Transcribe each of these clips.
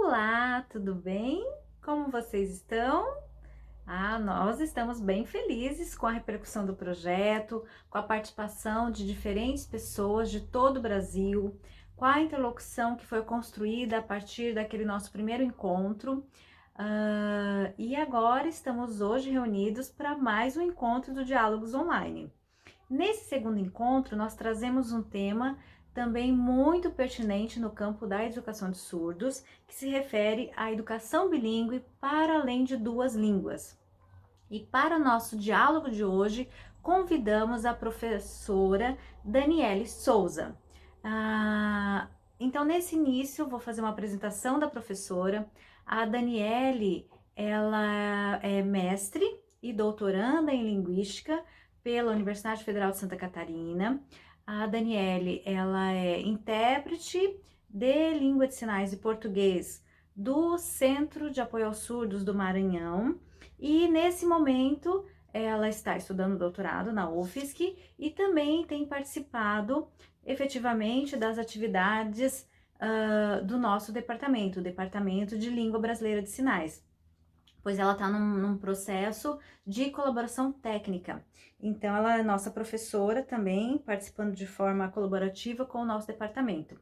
Olá, tudo bem? Como vocês estão? Nós estamos bem felizes com a repercussão do projeto, com a participação de diferentes pessoas de todo o Brasil, com a interlocução que foi construída a partir daquele nosso primeiro encontro. E agora estamos hoje reunidos para mais um encontro do Diálogos Online. Nesse segundo encontro, nós trazemos um tema também muito pertinente no campo da educação de surdos, que se refere à educação bilíngue para além de duas línguas. E para o nosso diálogo de hoje, convidamos a professora Daniele Souza. Então, nesse início, vou fazer uma apresentação da professora. A Daniele, ela é mestre e doutoranda em Linguística pela Universidade Federal de Santa Catarina. A Daniele, ela é intérprete de língua de sinais e português do Centro de Apoio aos Surdos do Maranhão e nesse momento ela está estudando doutorado na UFSC e também tem participado efetivamente das atividades do nosso departamento, o Departamento de Língua Brasileira de Sinais, pois ela está num processo de colaboração técnica. Então, ela é nossa professora também, participando de forma colaborativa com o nosso departamento.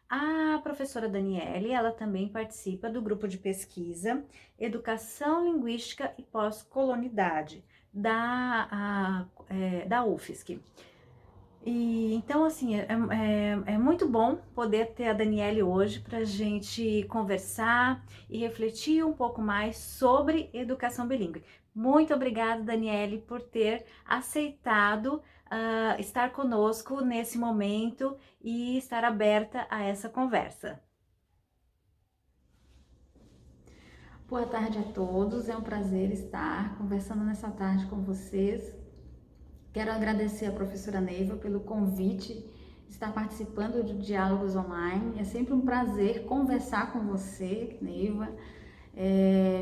A professora Daniele, ela também participa do grupo de pesquisa Educação Linguística e Pós-Colonidade, da UFSC. Então, assim, é muito bom poder ter a Daniele hoje para a gente conversar e refletir um pouco mais sobre educação bilíngue. Muito obrigada, Daniele, por ter aceitado estar conosco nesse momento e estar aberta a essa conversa. Boa tarde a todos, é um prazer estar conversando nessa tarde com vocês. Quero agradecer a professora Neiva pelo convite de estar participando de Diálogos Online. É sempre um prazer conversar com você, Neiva,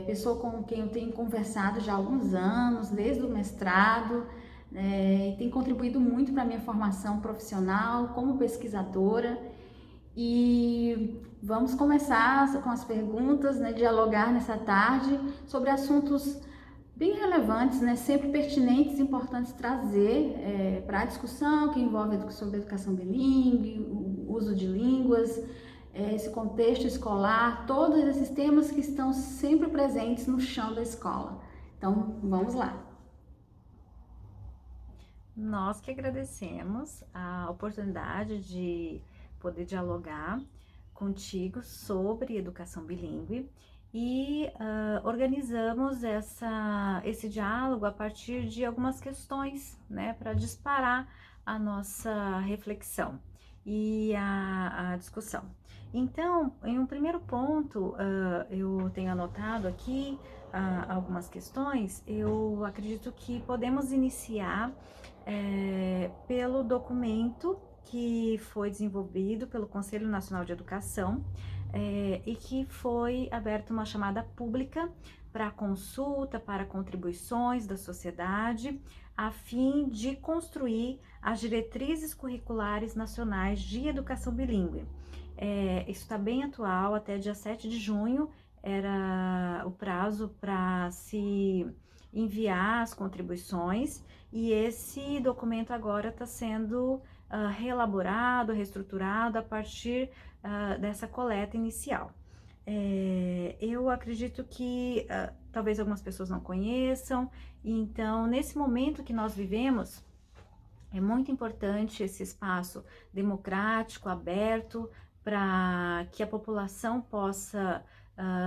pessoa com quem eu tenho conversado já há alguns anos, desde o mestrado, e tem contribuído muito para a minha formação profissional como pesquisadora. E vamos começar com as perguntas, dialogar nessa tarde sobre assuntos bem relevantes, sempre pertinentes e importantes trazer para a discussão que envolve sobre educação bilíngue, o uso de línguas, esse contexto escolar, todos esses temas que estão sempre presentes no chão da escola. Então, vamos lá. Nós que agradecemos a oportunidade de poder dialogar contigo sobre educação bilíngue e organizamos esse diálogo a partir de algumas questões, para disparar a nossa reflexão e a discussão. Então, em um primeiro ponto, eu tenho anotado aqui algumas questões. Eu acredito que podemos iniciar pelo documento que foi desenvolvido pelo Conselho Nacional de Educação e que foi aberta uma chamada pública para consulta, para contribuições da sociedade, a fim de construir as diretrizes curriculares nacionais de educação bilíngue. Isso está bem atual, até dia 7 de junho era o prazo para se enviar as contribuições, e esse documento agora está sendo reelaborado, reestruturado a partir dessa coleta inicial. Eu acredito que talvez algumas pessoas não conheçam, então nesse momento que nós vivemos, é muito importante esse espaço democrático, aberto, para que a população possa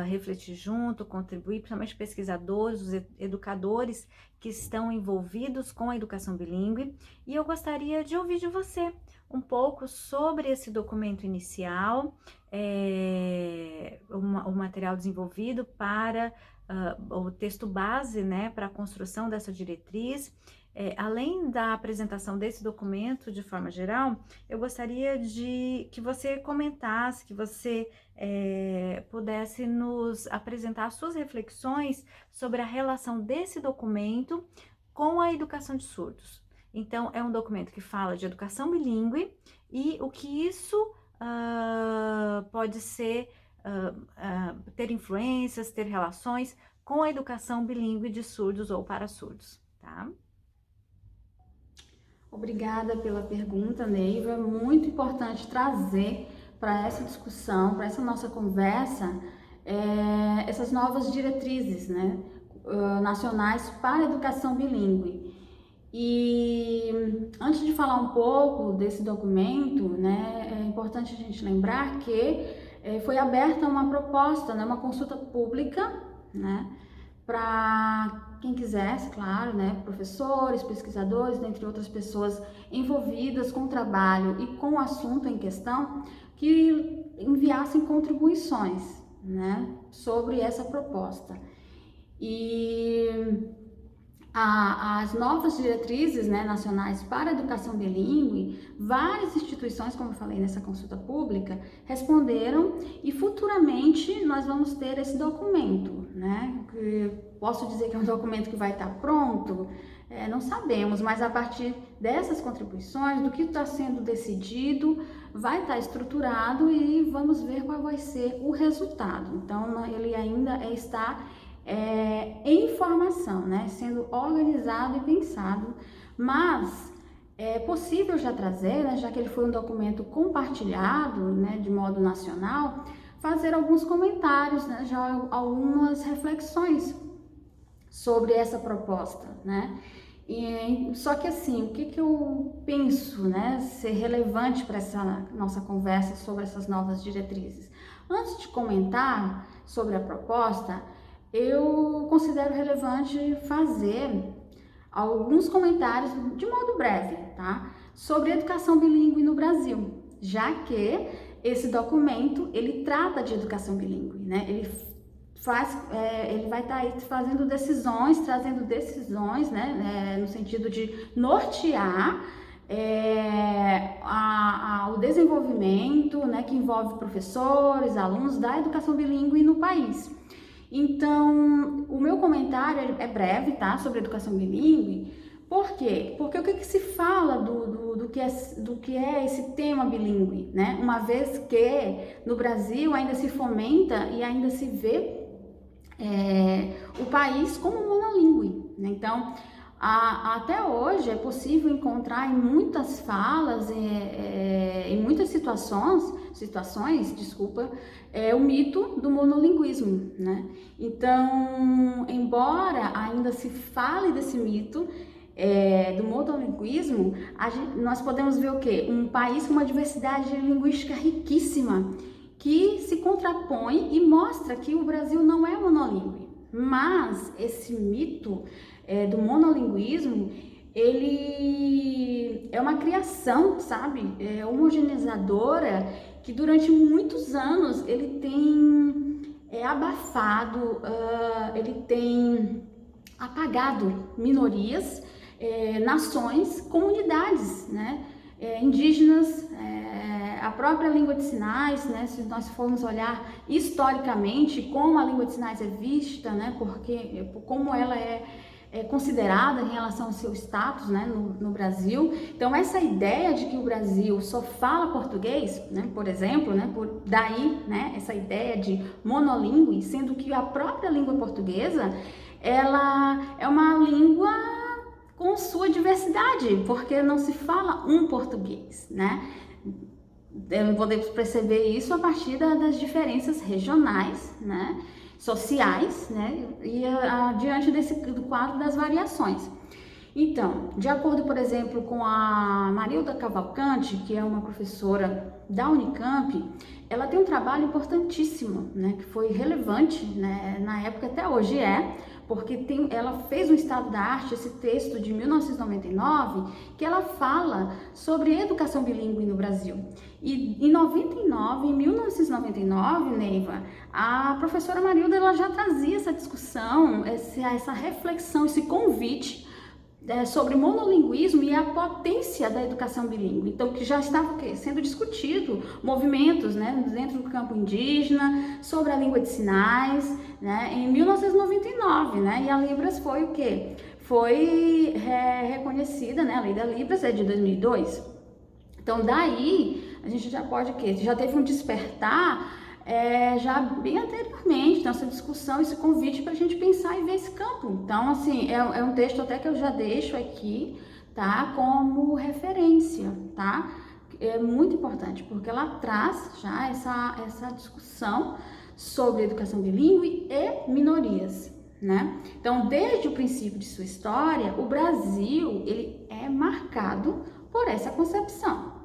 refletir junto, contribuir, principalmente pesquisadores, os educadores que estão envolvidos com a educação bilíngue. E eu gostaria de ouvir de você um pouco sobre esse documento inicial, o material desenvolvido para o texto base, para a construção dessa diretriz. Além da apresentação desse documento de forma geral, eu gostaria de que você comentasse, que você pudesse nos apresentar suas reflexões sobre a relação desse documento com a educação de surdos. Então, é um documento que fala de educação bilíngue e o que isso pode ser ter influências, ter relações com a educação bilíngue de surdos ou para surdos, tá? Obrigada pela pergunta, Neiva. É muito importante trazer para essa discussão, para essa nossa conversa, essas novas diretrizes, né, nacionais para a educação bilíngue. E antes de falar um pouco desse documento, né, é importante a gente lembrar que foi aberta uma proposta, né, uma consulta pública, né, para quem quisesse, claro, né, professores, pesquisadores, dentre outras pessoas envolvidas com o trabalho e com o assunto em questão, que enviassem contribuições, né, sobre essa proposta. E as novas diretrizes, né, nacionais para a educação bilíngue, várias instituições, como eu falei nessa consulta pública, responderam, e futuramente nós vamos ter esse documento, né? Que posso dizer que é um documento que vai estar pronto? Não sabemos, mas a partir dessas contribuições, do que está sendo decidido, vai estar estruturado e vamos ver qual vai ser o resultado. Então, ele ainda está em formação, né, sendo organizado e pensado, mas é possível já trazer, né, já que ele foi um documento compartilhado, né, de modo nacional, fazer alguns comentários, né, já algumas reflexões sobre essa proposta, né. Só que assim, o que eu penso, né, ser relevante para essa nossa conversa sobre essas novas diretrizes? Antes de comentar sobre a proposta, eu considero relevante fazer alguns comentários de modo breve, tá? Sobre educação bilíngue no Brasil, já que esse documento, ele trata de educação bilíngue, né? Ele vai estar aí fazendo decisões, trazendo decisões, né? No sentido de nortear o desenvolvimento, né? Que envolve professores, alunos da educação bilíngue no país. Então, o meu comentário é breve, tá? Sobre educação bilíngue. Por quê? Porque o que se fala do que é esse tema bilíngue, né? Uma vez que no Brasil ainda se fomenta e ainda se vê o país como monolíngue, né? Então, até hoje é possível encontrar em muitas falas, em muitas situações, o mito do monolinguismo, né? Então, embora ainda se fale desse mito do monolinguismo, nós podemos ver o quê? Um país com uma diversidade linguística riquíssima, que se contrapõe e mostra que o Brasil não é monolíngue. Mas esse mito do monolinguismo, ele é uma criação, sabe, homogeneizadora, que durante muitos anos ele tem abafado, ele tem apagado minorias, nações, comunidades, né, indígenas, a própria língua de sinais, né, se nós formos olhar historicamente como a língua de sinais é vista, né, porque como ela é considerada em relação ao seu status, né, no Brasil. Então, essa ideia de que o Brasil só fala português, né, por exemplo, né, daí, né, essa ideia de monolíngue, sendo que a própria língua portuguesa, ela é uma língua com sua diversidade, porque não se fala um português, né? Podemos perceber isso a partir das diferenças regionais, né, sociais, né, e diante do quadro das variações. Então, de acordo, por exemplo, com a Marilda Cavalcante, que é uma professora da Unicamp, ela tem um trabalho importantíssimo, né, que foi relevante, né, na época, até hoje porque ela fez um estado da arte, esse texto de 1999, que ela fala sobre educação bilíngue no Brasil. E em 1999, Neiva, a professora Marilda ela já trazia essa discussão, essa reflexão, esse convite sobre monolinguismo e a potência da educação bilíngue. Então, que já estava sendo discutido movimentos, né, dentro do campo indígena, sobre a língua de sinais, né, em 1999, né, e a Libras foi o quê? Foi reconhecida, né, a lei da Libras é de 2002. Então, daí, a gente já pode o quê? Já teve um despertar já bem anteriormente, então essa discussão, esse convite para a gente pensar e ver esse campo. Então, assim, é um texto até que eu já deixo aqui, tá, como referência, tá? É muito importante, porque ela traz já essa discussão sobre educação bilíngue e minorias, né? Então, desde o princípio de sua história, o Brasil, ele é marcado por essa concepção.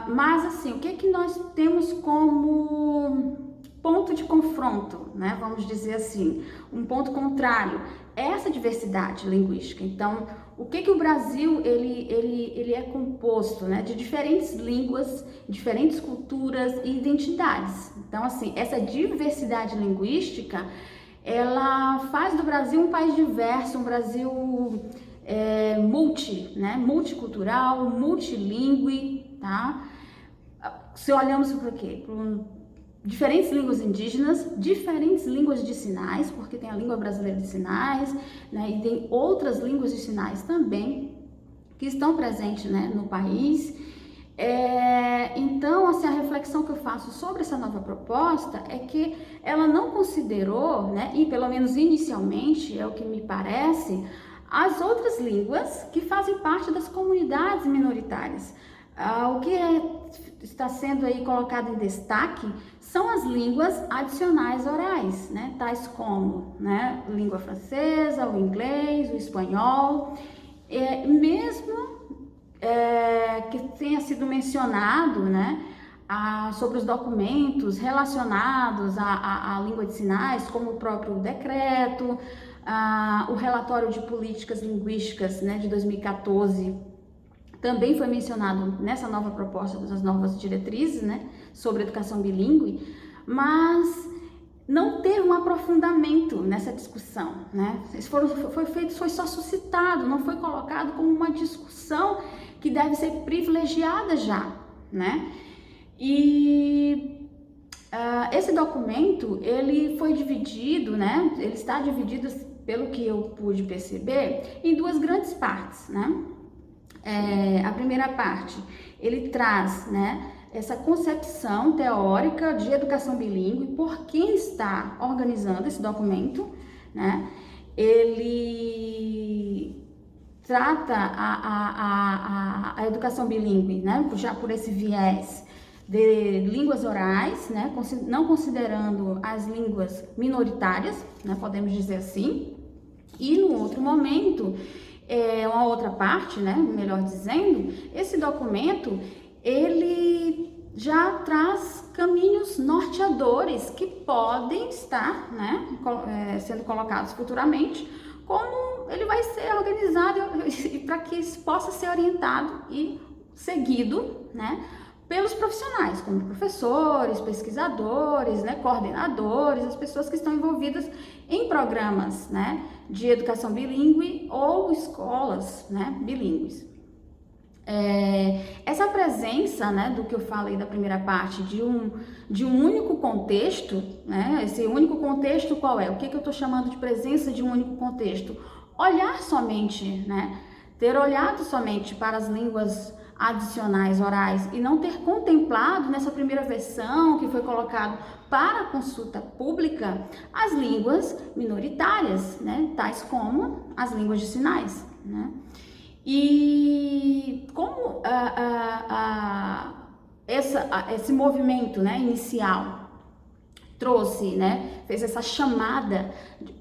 Mas assim, o que nós temos como ponto de confronto, né? Vamos dizer assim, um ponto contrário, essa diversidade linguística. Então, o que o Brasil ele é composto, né? De diferentes línguas, diferentes culturas e identidades. Então, assim, essa diversidade linguística, ela faz do Brasil um país diverso, um Brasil multicultural, multilingüe, tá? Se olhamos para o quê? Por diferentes línguas indígenas, diferentes línguas de sinais, porque tem a língua brasileira de sinais, né? E tem outras línguas de sinais também que estão presentes, né, no país. Então, assim, a reflexão que eu faço sobre essa nova proposta é que ela não considerou, né, e pelo menos inicialmente, é o que me parece, as outras línguas que fazem parte das comunidades minoritárias. O que está sendo aí colocado em destaque são as línguas adicionais orais, né? Tais como, né, língua francesa, o inglês, o espanhol, mesmo que tenha sido mencionado, né, sobre os documentos relacionados à língua de sinais, como o próprio decreto, o relatório de políticas linguísticas, né, de 2014, também foi mencionado nessa nova proposta das novas diretrizes, né, sobre educação bilíngue, mas não teve um aprofundamento nessa discussão, né? Foi só suscitado, não foi colocado como uma discussão que deve ser privilegiada já, né? E esse documento, ele foi dividido, né? Ele está dividido, pelo que eu pude perceber, em duas grandes partes, né? A primeira parte, ele traz, né, essa concepção teórica de educação bilíngue por quem está organizando esse documento, né? Ele trata a educação bilíngue, né, já por esse viés de línguas orais, né, não considerando as línguas minoritárias, né, podemos dizer assim. E no outro momento, uma outra parte, né, melhor dizendo, esse documento, ele já traz caminhos norteadores que podem estar, né, sendo colocados futuramente, como ele vai ser organizado e para que isso possa ser orientado e seguido, né, pelos profissionais, como professores, pesquisadores, né, coordenadores, as pessoas que estão envolvidas em programas, né, de educação bilíngue ou escolas, né, bilíngues. Essa presença, né, do que eu falei da primeira parte, de um único contexto, né, esse único contexto qual é? O que eu estou chamando de presença de um único contexto? Olhar somente, né, ter olhado somente para as línguas adicionais orais e não ter contemplado nessa primeira versão que foi colocado para a consulta pública as línguas minoritárias, né, tais como as línguas de sinais, né? E como esse movimento, né, inicial trouxe, né, fez essa chamada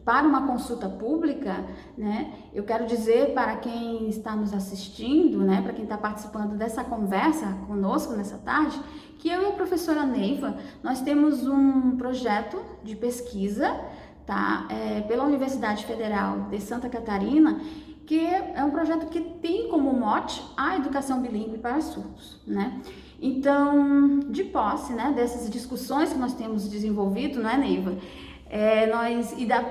para uma consulta pública, né, eu quero dizer para quem está nos assistindo, né, para quem está participando dessa conversa conosco nessa tarde, que eu e a professora Neiva, nós temos um projeto de pesquisa, tá, pela Universidade Federal de Santa Catarina, que é um projeto que tem como mote a educação bilíngue para surdos, né? Então, de posse, né, dessas discussões que nós temos desenvolvido, não é, Neiva?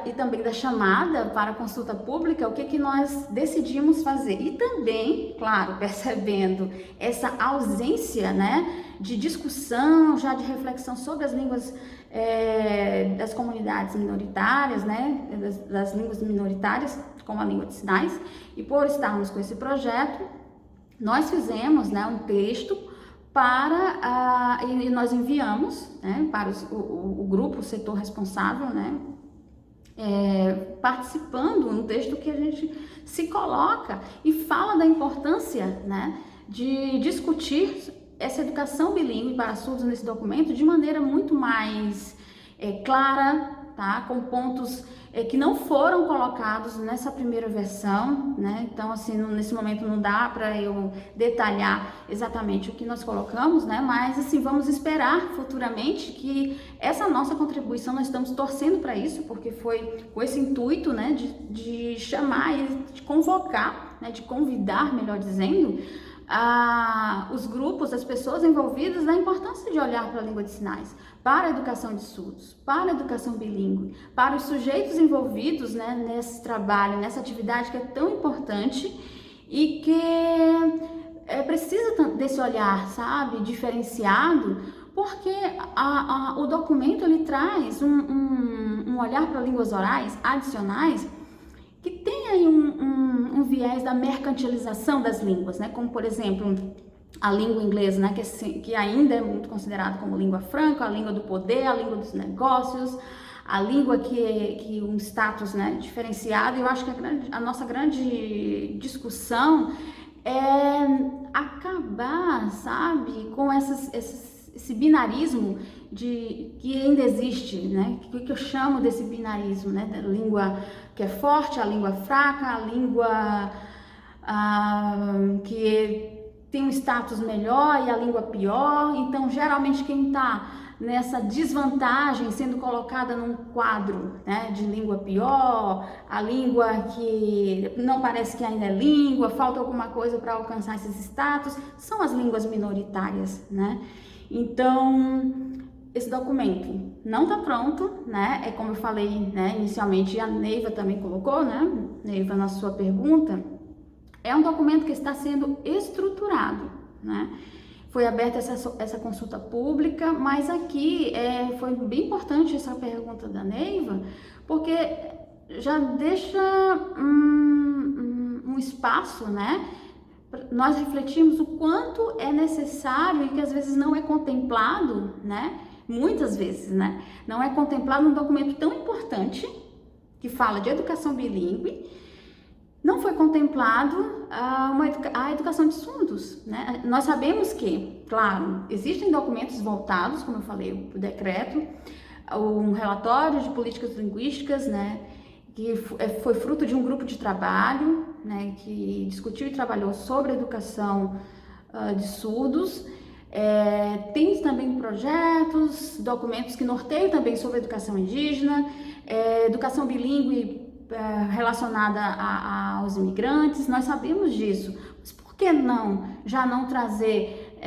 E também da chamada para a consulta pública, o que nós decidimos fazer? E também, claro, percebendo essa ausência, né, de discussão, já de reflexão sobre as línguas das comunidades minoritárias, né, das línguas minoritárias, como a língua de sinais, e por estarmos com esse projeto, nós fizemos, né, um texto e nós enviamos, né, para o grupo, o setor responsável, né, participando no texto que a gente se coloca e fala da importância, né, de discutir essa educação bilíngue para surdos nesse documento de maneira muito mais clara, tá, com pontos que não foram colocados nessa primeira versão, né? Então, assim, nesse momento não dá para eu detalhar exatamente o que nós colocamos, né? Mas, assim, vamos esperar futuramente que essa nossa contribuição, nós estamos torcendo para isso, porque foi com esse intuito, né, de chamar e de convocar, né, de convidar, melhor dizendo, os grupos, as pessoas envolvidas da importância de olhar para a língua de sinais, para a educação de surdos, para a educação bilíngue, para os sujeitos envolvidos, né, nesse trabalho, nessa atividade que é tão importante e que precisa desse olhar, sabe, diferenciado, porque o documento ele traz um olhar para línguas orais adicionais que tem aí um viés da mercantilização das línguas, né? Como, por exemplo, a língua inglesa, né? Que ainda é muito considerada como língua franca, a língua do poder, a língua dos negócios, a língua que um status, né, diferenciado. Eu acho que a nossa grande discussão é acabar, sabe, com esse binarismo que ainda existe, né? O que eu chamo desse binarismo, né? Da língua que é forte, a língua fraca, a língua que tem um status melhor e a língua pior. Então, geralmente, quem está nessa desvantagem sendo colocada num quadro, né, de língua pior, a língua que não parece que ainda é língua, falta alguma coisa para alcançar esses status, são as línguas minoritárias, né? Então, esse documento não está pronto, né? É como eu falei, né, inicialmente, a Neiva também colocou, né, Neiva, na sua pergunta, é um documento que está sendo estruturado, né? Foi aberta essa consulta pública, mas aqui foi bem importante essa pergunta da Neiva, porque já deixa um espaço, né? Nós refletimos o quanto é necessário e que às vezes não é contemplado, né? Muitas vezes, né? Não é contemplado num documento tão importante que fala de educação bilíngue, não foi contemplado a educação de surdos, né? Nós sabemos que, claro, existem documentos voltados, como eu falei, o decreto, um relatório de políticas linguísticas, né? Que foi fruto de um grupo de trabalho, né, que discutiu e trabalhou sobre a educação de surdos. Tem também projetos, documentos que norteiam também sobre a educação indígena, educação bilíngue relacionada aos imigrantes. Nós sabemos disso, mas por que já não trazer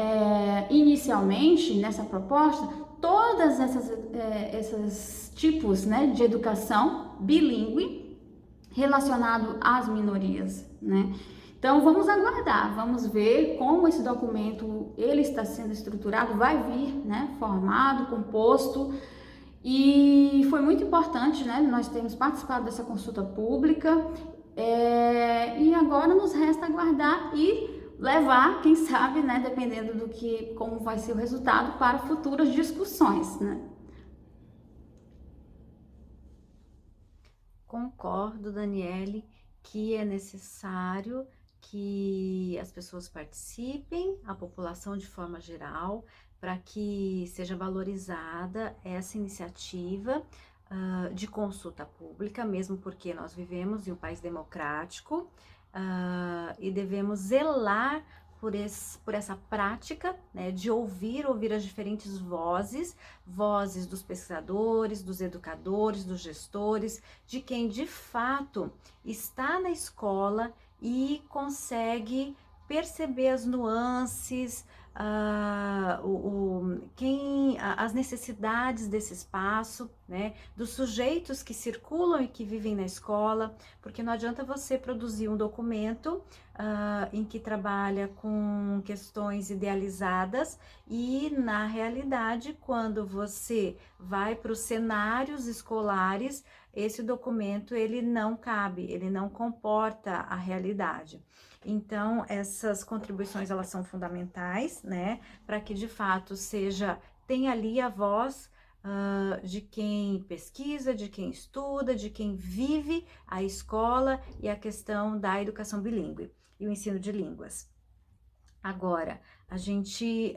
inicialmente nessa proposta todas esses tipos, né, de educação bilíngue relacionado às minorias, né? Então vamos aguardar, vamos ver como esse documento ele está sendo estruturado, vai vir, né, formado, composto, e foi muito importante, né, nós termos participado dessa consulta pública, e agora nos resta aguardar e levar, quem sabe, né, dependendo como vai ser o resultado, para futuras discussões, né? Concordo, Daniele, que é necessário que as pessoas participem, a população de forma geral, para que seja valorizada essa iniciativa de consulta pública, mesmo porque nós vivemos em um país democrático e devemos zelar por essa prática, né, de ouvir as diferentes vozes dos pesquisadores, dos educadores, dos gestores, de quem de fato está na escola e consegue perceber as nuances, as necessidades desse espaço, né, dos sujeitos que circulam e que vivem na escola, porque não adianta você produzir um documento em que trabalha com questões idealizadas e, na realidade, quando você vai para os cenários escolares, esse documento ele não cabe, ele não comporta a realidade. Então, essas contribuições elas são fundamentais, né, para que de fato tenha ali a voz de quem pesquisa, de quem estuda, de quem vive a escola e a questão da educação bilíngue e o ensino de línguas. Agora, a gente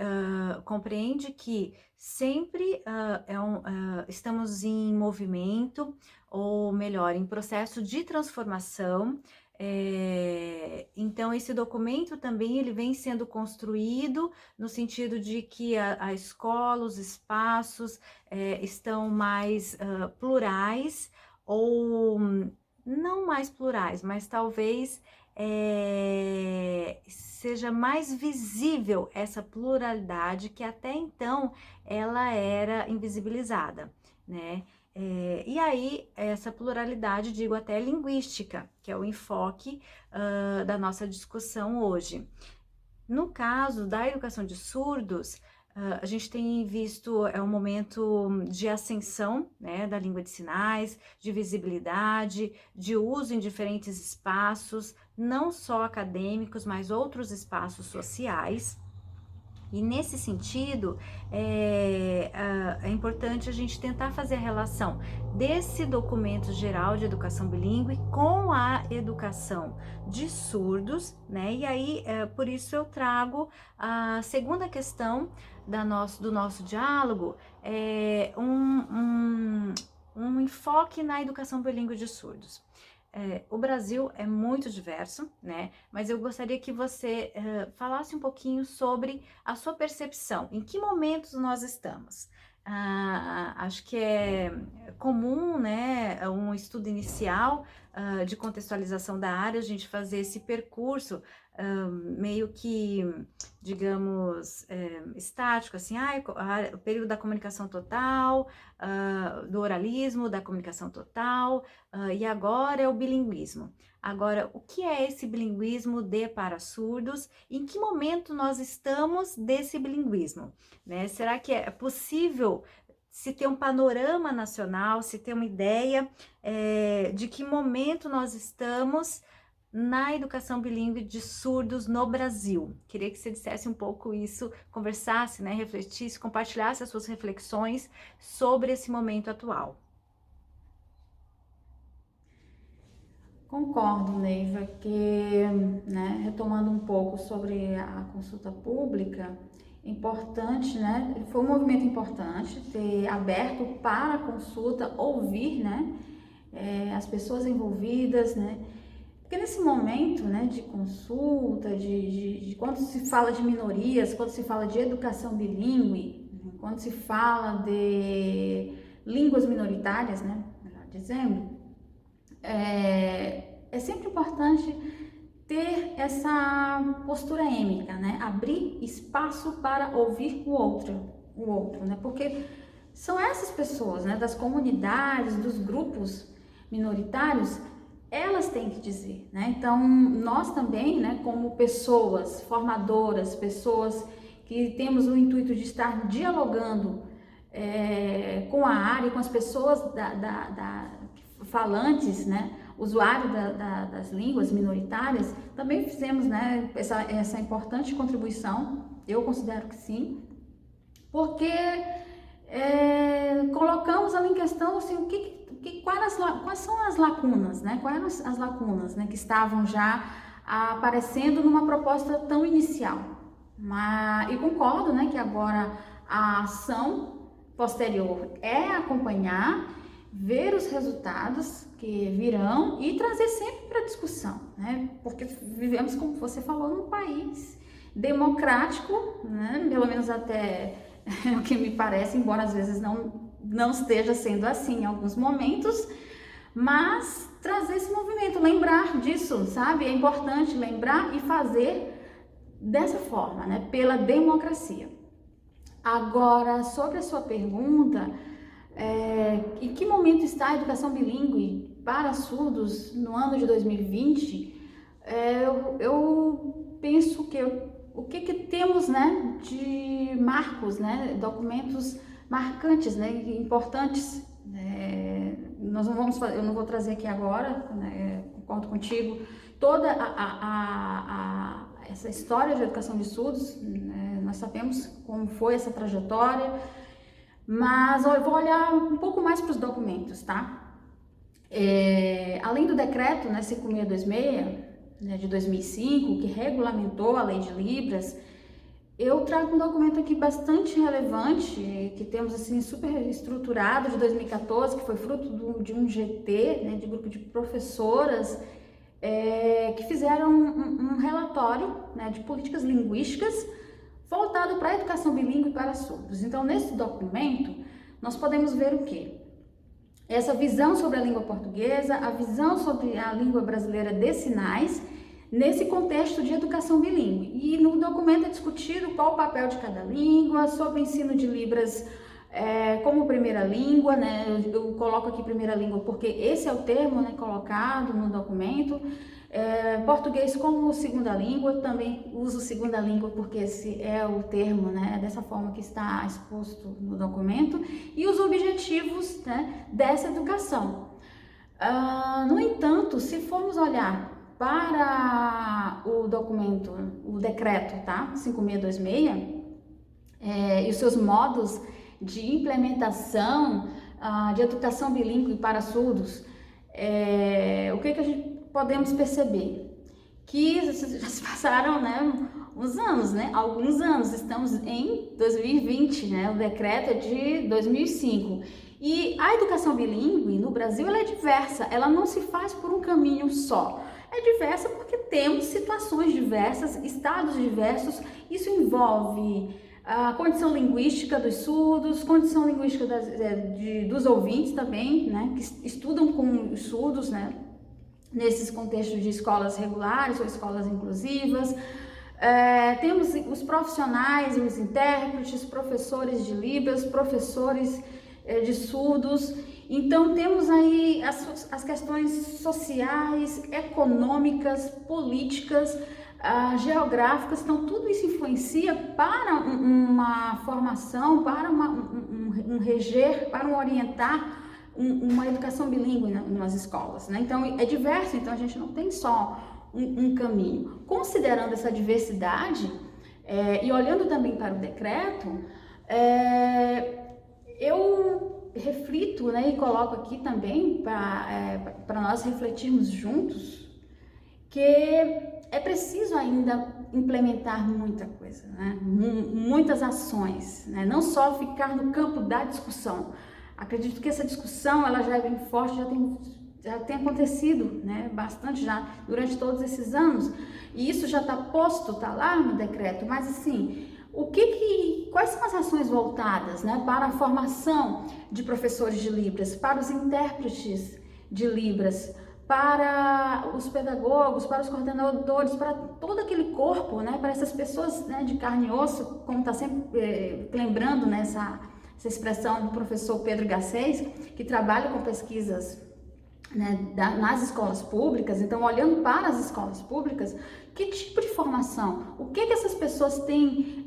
compreende que sempre estamos em movimento, ou melhor, em processo de transformação. Então, esse documento também ele vem sendo construído no sentido de que a escola, os espaços estão mais plurais, ou não mais plurais, mas talvez seja mais visível essa pluralidade que até então ela era invisibilizada, né? E aí, essa pluralidade, digo até linguística, que é o enfoque da nossa discussão hoje. No caso da educação de surdos, a gente tem visto um momento de ascensão, né, da língua de sinais, de visibilidade, de uso em diferentes espaços, não só acadêmicos, mas outros espaços sociais. E nesse sentido, é importante a gente tentar fazer a relação desse documento geral de educação bilíngue com a educação de surdos, né? E aí, por isso eu trago a segunda questão do nosso diálogo, um enfoque na educação bilíngue de surdos. O Brasil é muito diverso, né? Mas eu gostaria que você falasse um pouquinho sobre a sua percepção. Em que momentos nós estamos? Acho que é comum, né, um estudo inicial de contextualização da área, a gente fazer esse percurso meio que, digamos, estático, assim, o período da comunicação total, do oralismo, da comunicação total, e agora é o bilinguismo. Agora, o que é esse bilinguismo de para surdos? Em que momento nós estamos desse bilinguismo? Né? Será que é possível se ter um panorama nacional, se ter uma ideia de que momento nós estamos na educação bilíngue de surdos no Brasil? Queria que você dissesse um pouco isso, conversasse, né, refletisse, compartilhasse as suas reflexões sobre esse momento atual. Concordo, Neiva, que, né, retomando um pouco sobre a consulta pública, importante, né, foi um movimento importante ter aberto para a consulta, ouvir, né, as pessoas envolvidas, né, porque nesse momento, né, de consulta, de quando se fala de minorias, quando se fala de educação bilíngue, quando se fala de línguas minoritárias, né, melhor dizendo, é sempre importante ter essa postura êmica, né? Abrir espaço para ouvir o outro, né? Porque são essas pessoas, né, das comunidades, dos grupos minoritários, elas têm que dizer, né? Então, nós também, né, como pessoas formadoras, pessoas que temos o intuito de estar dialogando com a área, com as pessoas falantes, né, usuário das línguas minoritárias, também fizemos, né, essa importante contribuição, eu considero que sim, porque colocamos ali em questão assim, quais são as lacunas, né, quais eram as lacunas, né, que estavam já aparecendo numa proposta tão inicial. E concordo, né, que agora a ação posterior é acompanhar, ver os resultados que virão e trazer sempre para discussão, né? Porque vivemos, como você falou, num país democrático, né? Pelo menos até o que me parece, embora às vezes não esteja sendo assim em alguns momentos, mas trazer esse movimento, lembrar disso, sabe? É importante lembrar e fazer dessa forma, né? Pela democracia. Agora, sobre a sua pergunta, em que momento está a educação bilíngue para surdos no ano de 2020? eu penso que o que temos, né, de marcos, né, documentos marcantes, né, importantes. Nós não vamos fazer, eu não vou trazer aqui agora, né, concordo contigo, toda essa história de educação de surdos, né, nós sabemos como foi essa trajetória, mas eu vou olhar um pouco mais para os documentos, tá? Além do decreto, né, 5626, né, de 2005, que regulamentou a lei de Libras, eu trago um documento aqui bastante relevante, que temos assim super estruturado, de 2014, que foi fruto de um GT, né, de grupo de professoras, que fizeram um relatório, né, de políticas linguísticas voltado para a educação bilíngue para surdos. Então, nesse documento, nós podemos ver o quê? Essa visão sobre a língua portuguesa, a visão sobre a língua brasileira de sinais, nesse contexto de educação bilíngue. E no documento é discutido qual o papel de cada língua, sobre o ensino de Libras como primeira língua, né? Eu coloco aqui primeira língua porque esse é o termo, né, colocado no documento. Português como segunda língua, também uso segunda língua porque esse é o termo, né, dessa forma que está exposto no documento, e os objetivos, né, dessa educação. No entanto, se formos olhar para o documento, o decreto, tá, 5626, e os seus modos de implementação de educação bilíngue para surdos, o que a gente podemos perceber? Que já se passaram, né, uns anos, né, alguns anos, estamos em 2020, né, o decreto é de 2005. E a educação bilíngue no Brasil, ela é diversa, ela não se faz por um caminho só. É diversa porque temos situações diversas, estados diversos, isso envolve a condição linguística dos surdos, condição linguística dos ouvintes também, né, que estudam com os surdos, né, nesses contextos de escolas regulares ou escolas inclusivas. Temos os profissionais, os intérpretes, professores de Libras, professores de surdos. Então temos aí as questões sociais, econômicas, políticas, geográficas. Então tudo isso influencia para uma formação, para um reger, para um orientar uma educação bilíngue nas escolas, né? Então é diverso, então a gente não tem só um caminho. Considerando essa diversidade e olhando também para o decreto, eu reflito, né, e coloco aqui também para nós refletirmos juntos que é preciso ainda implementar muita coisa, né? Muitas ações, né? Não só ficar no campo da discussão. Acredito que essa discussão ela já é bem forte, já tem acontecido, né, bastante já durante todos esses anos, e isso já está posto, está lá no decreto. Mas assim, quais são as ações voltadas, né, para a formação de professores de Libras, para os intérpretes de Libras, para os pedagogos, para os coordenadores, para todo aquele corpo, né, para essas pessoas, né, de carne e osso, como está sempre lembrando nessa essa expressão do professor Pedro Garcês, que trabalha com pesquisas, né, nas escolas públicas. Então, olhando para as escolas públicas, que tipo de formação? O que essas pessoas têm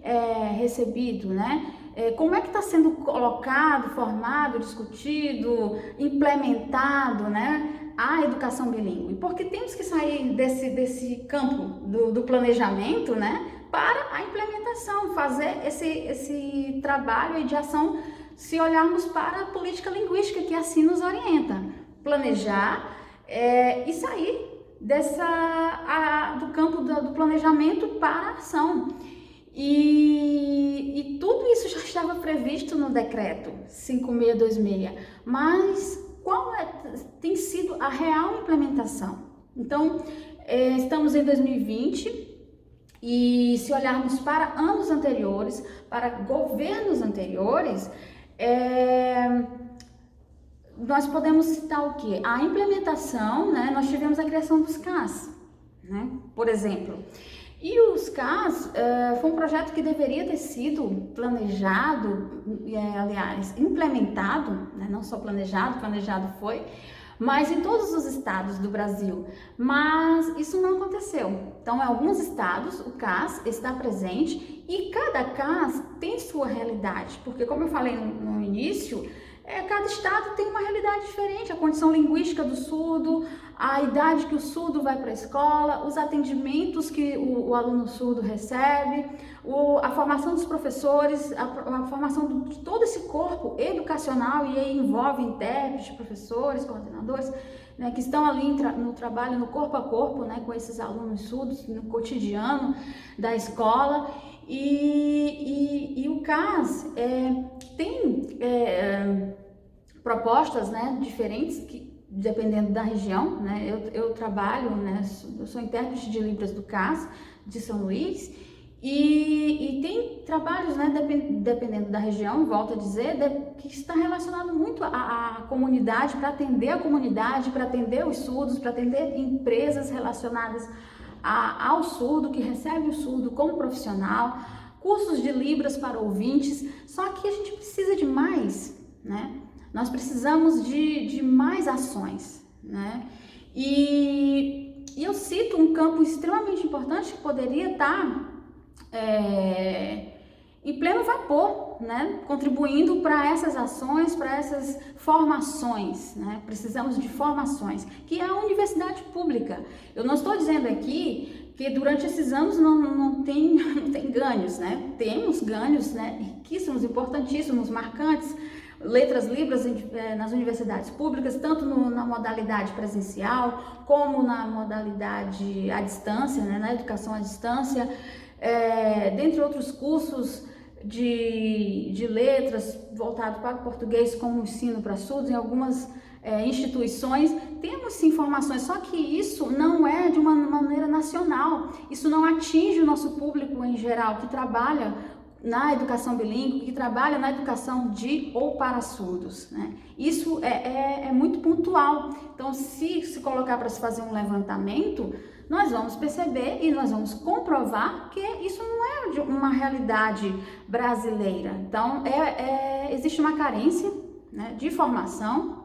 recebido, né? Como é que está sendo colocado, formado, discutido, implementado, né, a educação bilíngue? Porque temos que sair desse campo do planejamento, né, para a implementação, fazer esse trabalho de ação, se olharmos para a política linguística, que assim nos orienta. Planejar e sair do campo do planejamento para a ação. E tudo isso já estava previsto no decreto 5626, mas qual tem sido a real implementação? Então, estamos em 2020 e se olharmos para anos anteriores, para governos anteriores, nós podemos citar o quê? A implementação, né? Nós tivemos a criação dos CAS, né, por exemplo. E os CAS foi um projeto que deveria ter sido planejado, aliás, implementado, né? Não só planejado foi, mas em todos os estados do Brasil. Mas isso não aconteceu. Então, em alguns estados, o CAS está presente e cada CAS tem sua realidade, porque como eu falei no início, cada estado tem uma realidade diferente, a condição linguística do surdo, a idade que o surdo vai para a escola, os atendimentos que o aluno surdo recebe, a formação dos professores, a formação de todo esse corpo educacional, e aí envolve intérpretes, professores, coordenadores, né, que estão ali no trabalho, no corpo a corpo, né, com esses alunos surdos, no cotidiano da escola. E o CAS tem propostas, né, diferentes, que, dependendo da região, né, eu trabalho, né, eu sou intérprete de Libras do CAS de São Luís, e tem trabalhos, né, dependendo da região, volto a dizer, que está relacionado muito à comunidade, para atender a comunidade, para atender os surdos, para atender empresas relacionadas ao surdo, que recebe o surdo como profissional, cursos de Libras para ouvintes. Só que a gente precisa de mais, né? Nós precisamos de mais ações, né? E eu cito um campo extremamente importante que poderia estar em pleno vapor, né? Contribuindo para essas ações, para essas formações, né? Precisamos de formações, que é a universidade pública. Eu não estou dizendo aqui que durante esses anos não tem ganhos, né? Temos ganhos, né? Riquíssimos, importantíssimos, marcantes, letras Libras nas universidades públicas, tanto na modalidade presencial, como na modalidade à distância, né? Na educação à distância, dentre outros cursos de letras voltado para o português, como ensino para surdos em algumas instituições. Temos sim informações, só que isso não é de uma maneira nacional, isso não atinge o nosso público em geral, que trabalha na educação bilíngue, que trabalha na educação de ou para surdos, né? Isso é muito pontual. Então, se colocar para se fazer um levantamento, nós vamos perceber e nós vamos comprovar que isso não é uma realidade brasileira. Então, existe uma carência, né, de formação,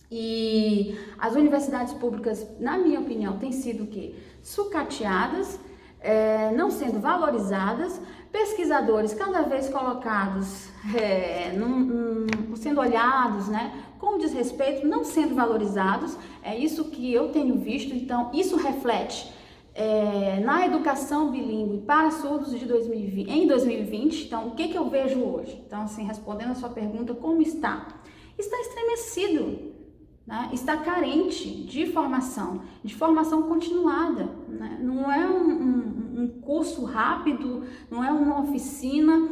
e as universidades públicas, na minha opinião, têm sido o quê? Sucateadas, não sendo valorizadas, pesquisadores cada vez colocados, sendo olhados, né, com desrespeito, não sendo valorizados. É isso que eu tenho visto. Então, isso reflete na educação bilíngue para surdos em 2020. Então, o que eu vejo hoje? Então, assim, respondendo a sua pergunta, como está? Está estremecido, né? Está carente de formação continuada, né? Não é um curso rápido, não é uma oficina,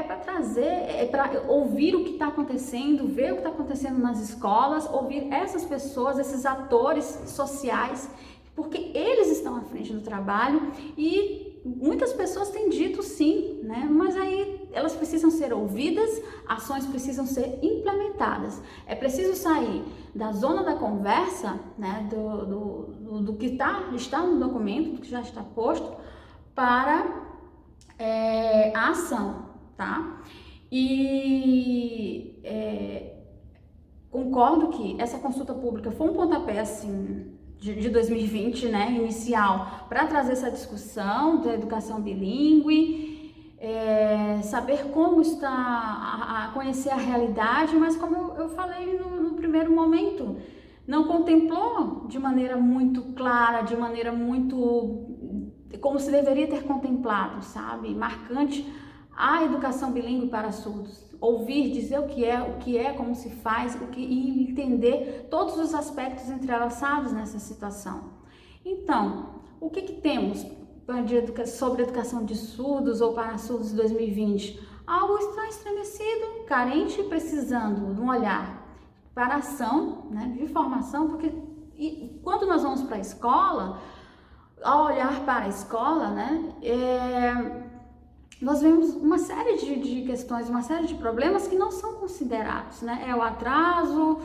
para trazer, para ouvir o que está acontecendo, ver o que está acontecendo nas escolas, ouvir essas pessoas, esses atores sociais, porque eles estão à frente do trabalho. E muitas pessoas têm dito sim, né? Mas aí elas precisam ser ouvidas, ações precisam ser implementadas. É preciso sair da zona da conversa, né? Do que está no documento, do que já está posto, para a ação, tá? E concordo que essa consulta pública foi um pontapé, assim, de 2020, né, inicial, para trazer essa discussão da educação bilíngue, saber como está, a conhecer a realidade, mas como eu falei no primeiro momento, não contemplou de maneira muito clara, de maneira muito como se deveria ter contemplado, sabe, marcante, a educação bilíngue para surdos. Ouvir, dizer o que é, como se faz, e entender todos os aspectos entrelaçados nessa situação. Então, o que temos sobre educação de surdos ou para surdos de 2020? Algo está estremecido, carente, precisando de um olhar para a ação, né, de formação, porque quando nós vamos para a escola, ao olhar para a escola, né, nós vemos uma série de questões, uma série de problemas que não são considerados, né? É o atraso,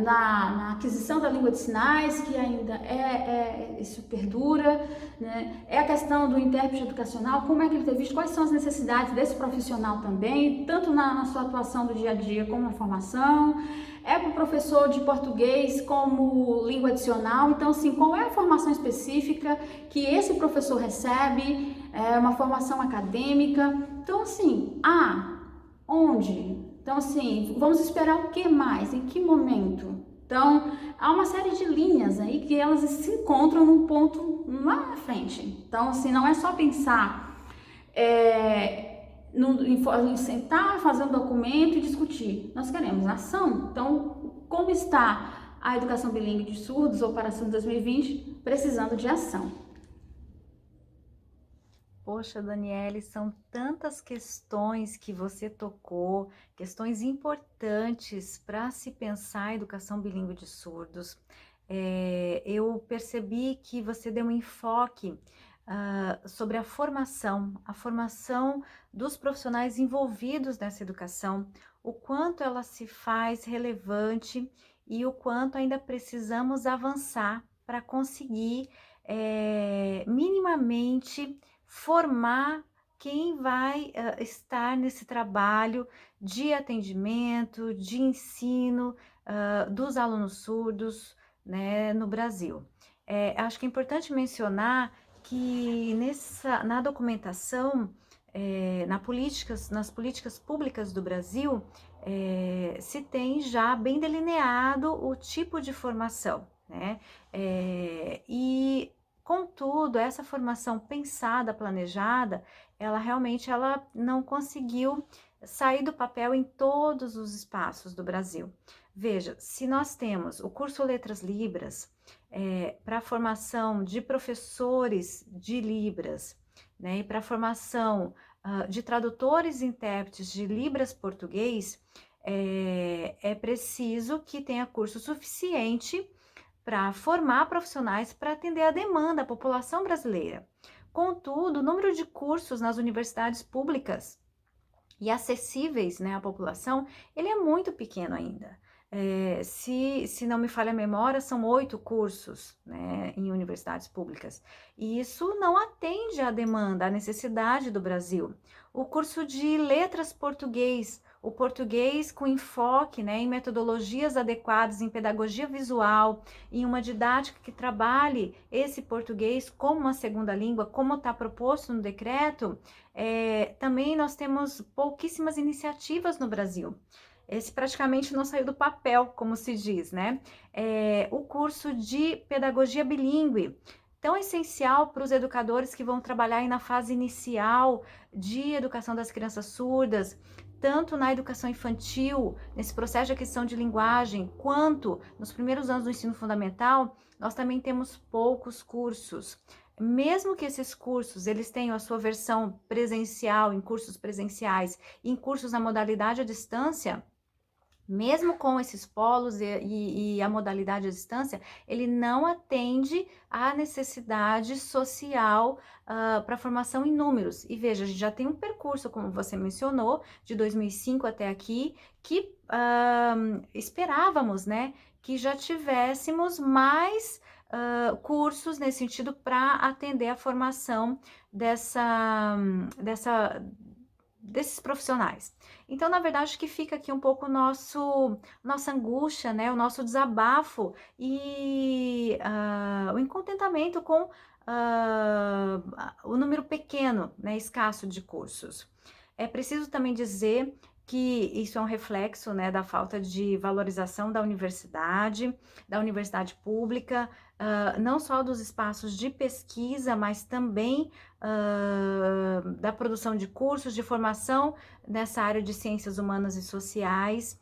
na aquisição da língua de sinais, que ainda isso perdura, né? É a questão do intérprete educacional, como é que ele tem visto, quais são as necessidades desse profissional também, tanto na sua atuação do dia a dia como na formação. É para o professor de português como língua adicional, então assim, qual é a formação específica que esse professor recebe, uma formação acadêmica, então assim, onde? Então assim, vamos esperar o que mais? Em que momento? Então, há uma série de linhas aí que elas se encontram num ponto lá na frente. Então, assim, não é só pensar em sentar, fazer um documento e discutir. Nós queremos ação. Então, como está a educação bilíngue de surdos, Operação 2020, precisando de ação? Poxa, Daniele, são tantas questões que você tocou, questões importantes para se pensar a educação bilíngue de surdos. Eu percebi que você deu um enfoque sobre a formação dos profissionais envolvidos nessa educação, o quanto ela se faz relevante e o quanto ainda precisamos avançar para conseguir minimamente formar quem vai estar nesse trabalho de atendimento, de ensino dos alunos surdos, né, no Brasil. Acho que é importante mencionar que na documentação, nas políticas públicas do Brasil, se tem já bem delineado o tipo de formação, né? E contudo, essa formação pensada, planejada, ela realmente não conseguiu sair do papel em todos os espaços do Brasil. Veja, se nós temos o curso Letras Libras para a formação de professores de Libras, né, e para a formação de tradutores e intérpretes de Libras português, é preciso que tenha curso suficiente para formar profissionais para atender a demanda, a população brasileira. Contudo, o número de cursos nas universidades públicas e acessíveis, né, à população, ele é muito pequeno ainda. Se não me falha a memória, são 8 cursos, né, em universidades públicas. E isso não atende à demanda, à necessidade do Brasil. O curso de letras português, o português com enfoque, né, em metodologias adequadas, em pedagogia visual, em uma didática que trabalhe esse português como uma segunda língua, como está proposto no decreto, também nós temos pouquíssimas iniciativas no Brasil. Esse praticamente não saiu do papel, como se diz, né? O curso de pedagogia bilíngue, tão essencial para os educadores que vão trabalhar aí na fase inicial de educação das crianças surdas, tanto na educação infantil, nesse processo de aquisição de linguagem, quanto nos primeiros anos do ensino fundamental, nós também temos poucos cursos. Mesmo que esses cursos eles tenham a sua versão presencial, em cursos presenciais, em cursos na modalidade à distância, mesmo com esses polos e a modalidade à distância, ele não atende à necessidade social para formação em números. E veja, a gente já tem um percurso, como você mencionou, de 2005 até aqui, que esperávamos, né, que já tivéssemos mais cursos nesse sentido para atender a formação desses profissionais. Então, na verdade, que fica aqui um pouco nossa angústia, né, o nosso desabafo e o incontentamento com o número pequeno, né, escasso de cursos. É preciso também dizer que isso é um reflexo, né, da falta de valorização da universidade pública, não só dos espaços de pesquisa, mas também da produção de cursos de formação nessa área de ciências humanas e sociais.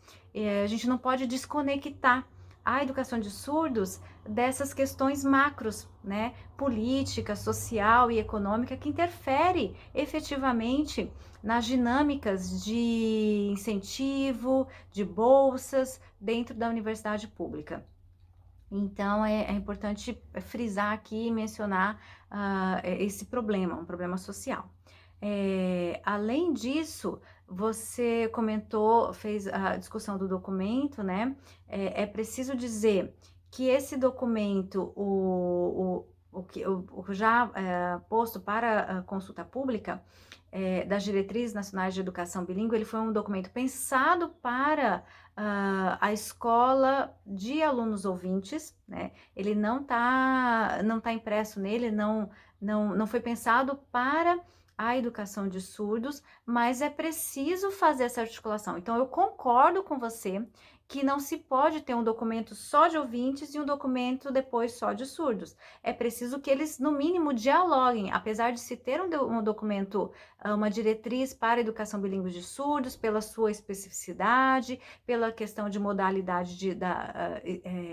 A gente não pode desconectar a educação de surdos dessas questões macros, né, política, social e econômica, que interfere efetivamente nas dinâmicas de incentivo, de bolsas dentro da universidade pública. Então, é importante frisar aqui e mencionar esse problema, um problema social. Além disso, você comentou, fez a discussão do documento, né? É preciso dizer que esse documento, o que já posto para a consulta pública, das Diretrizes Nacionais de Educação Bilíngue, ele foi um documento pensado para a escola de alunos ouvintes, né? Ele não tá impresso nele, não foi pensado para a educação de surdos, mas é preciso fazer essa articulação. Então, eu concordo com você que não se pode ter um documento só de ouvintes e um documento depois só de surdos. É preciso que eles, no mínimo, dialoguem, apesar de se ter um documento, uma diretriz para a educação bilíngue de surdos, pela sua especificidade, pela questão de modalidade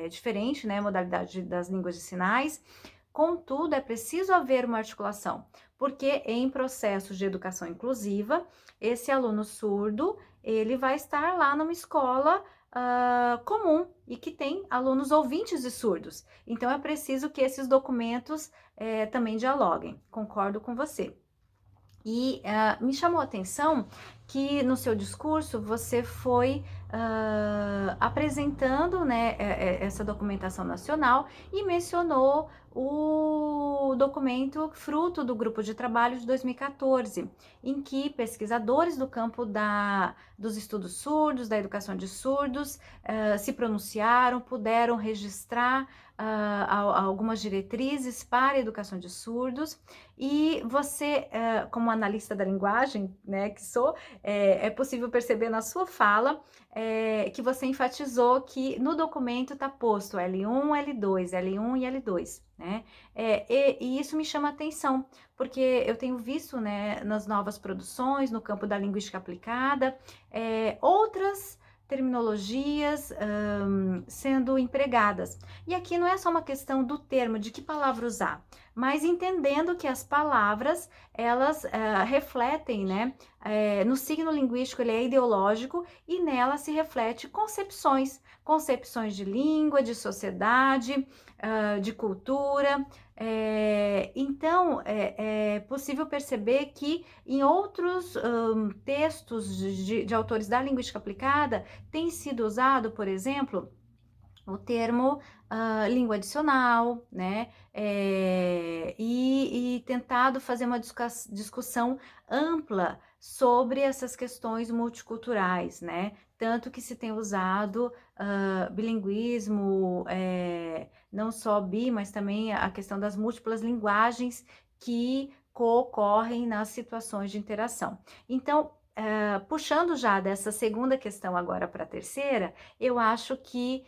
diferente, né? Modalidade das línguas de sinais. Contudo, é preciso haver uma articulação, porque em processos de educação inclusiva, esse aluno surdo, ele vai estar lá numa escola comum e que tem alunos ouvintes e surdos. Então, é preciso que esses documentos também dialoguem. Concordo com você. E me chamou a atenção que no seu discurso você foi apresentando, né, essa documentação nacional e mencionou o documento fruto do grupo de trabalho de 2014, em que pesquisadores do campo dos estudos surdos, da educação de surdos, se pronunciaram, puderam registrar algumas diretrizes para a educação de surdos. E você, como analista da linguagem, né, que sou, é possível perceber na sua fala que você enfatizou que no documento está posto L1, L2, L1 e L2, né? E isso me chama a atenção, porque eu tenho visto, né, nas novas produções, no campo da linguística aplicada, outras terminologias sendo empregadas. E aqui não é só uma questão do termo, de que palavra usar, mas entendendo que as palavras, elas refletem, né, no signo linguístico ele é ideológico e nela se reflete concepções de língua, de sociedade, de cultura. Então, é possível perceber que em outros textos de autores da linguística aplicada tem sido usado, por exemplo, o termo língua adicional, né? E tentado fazer uma discussão ampla sobre essas questões multiculturais, né? Tanto que se tem usado bilinguismo, não só mas também a questão das múltiplas linguagens que ocorrem nas situações de interação. Então, puxando já dessa segunda questão agora para a terceira, eu acho que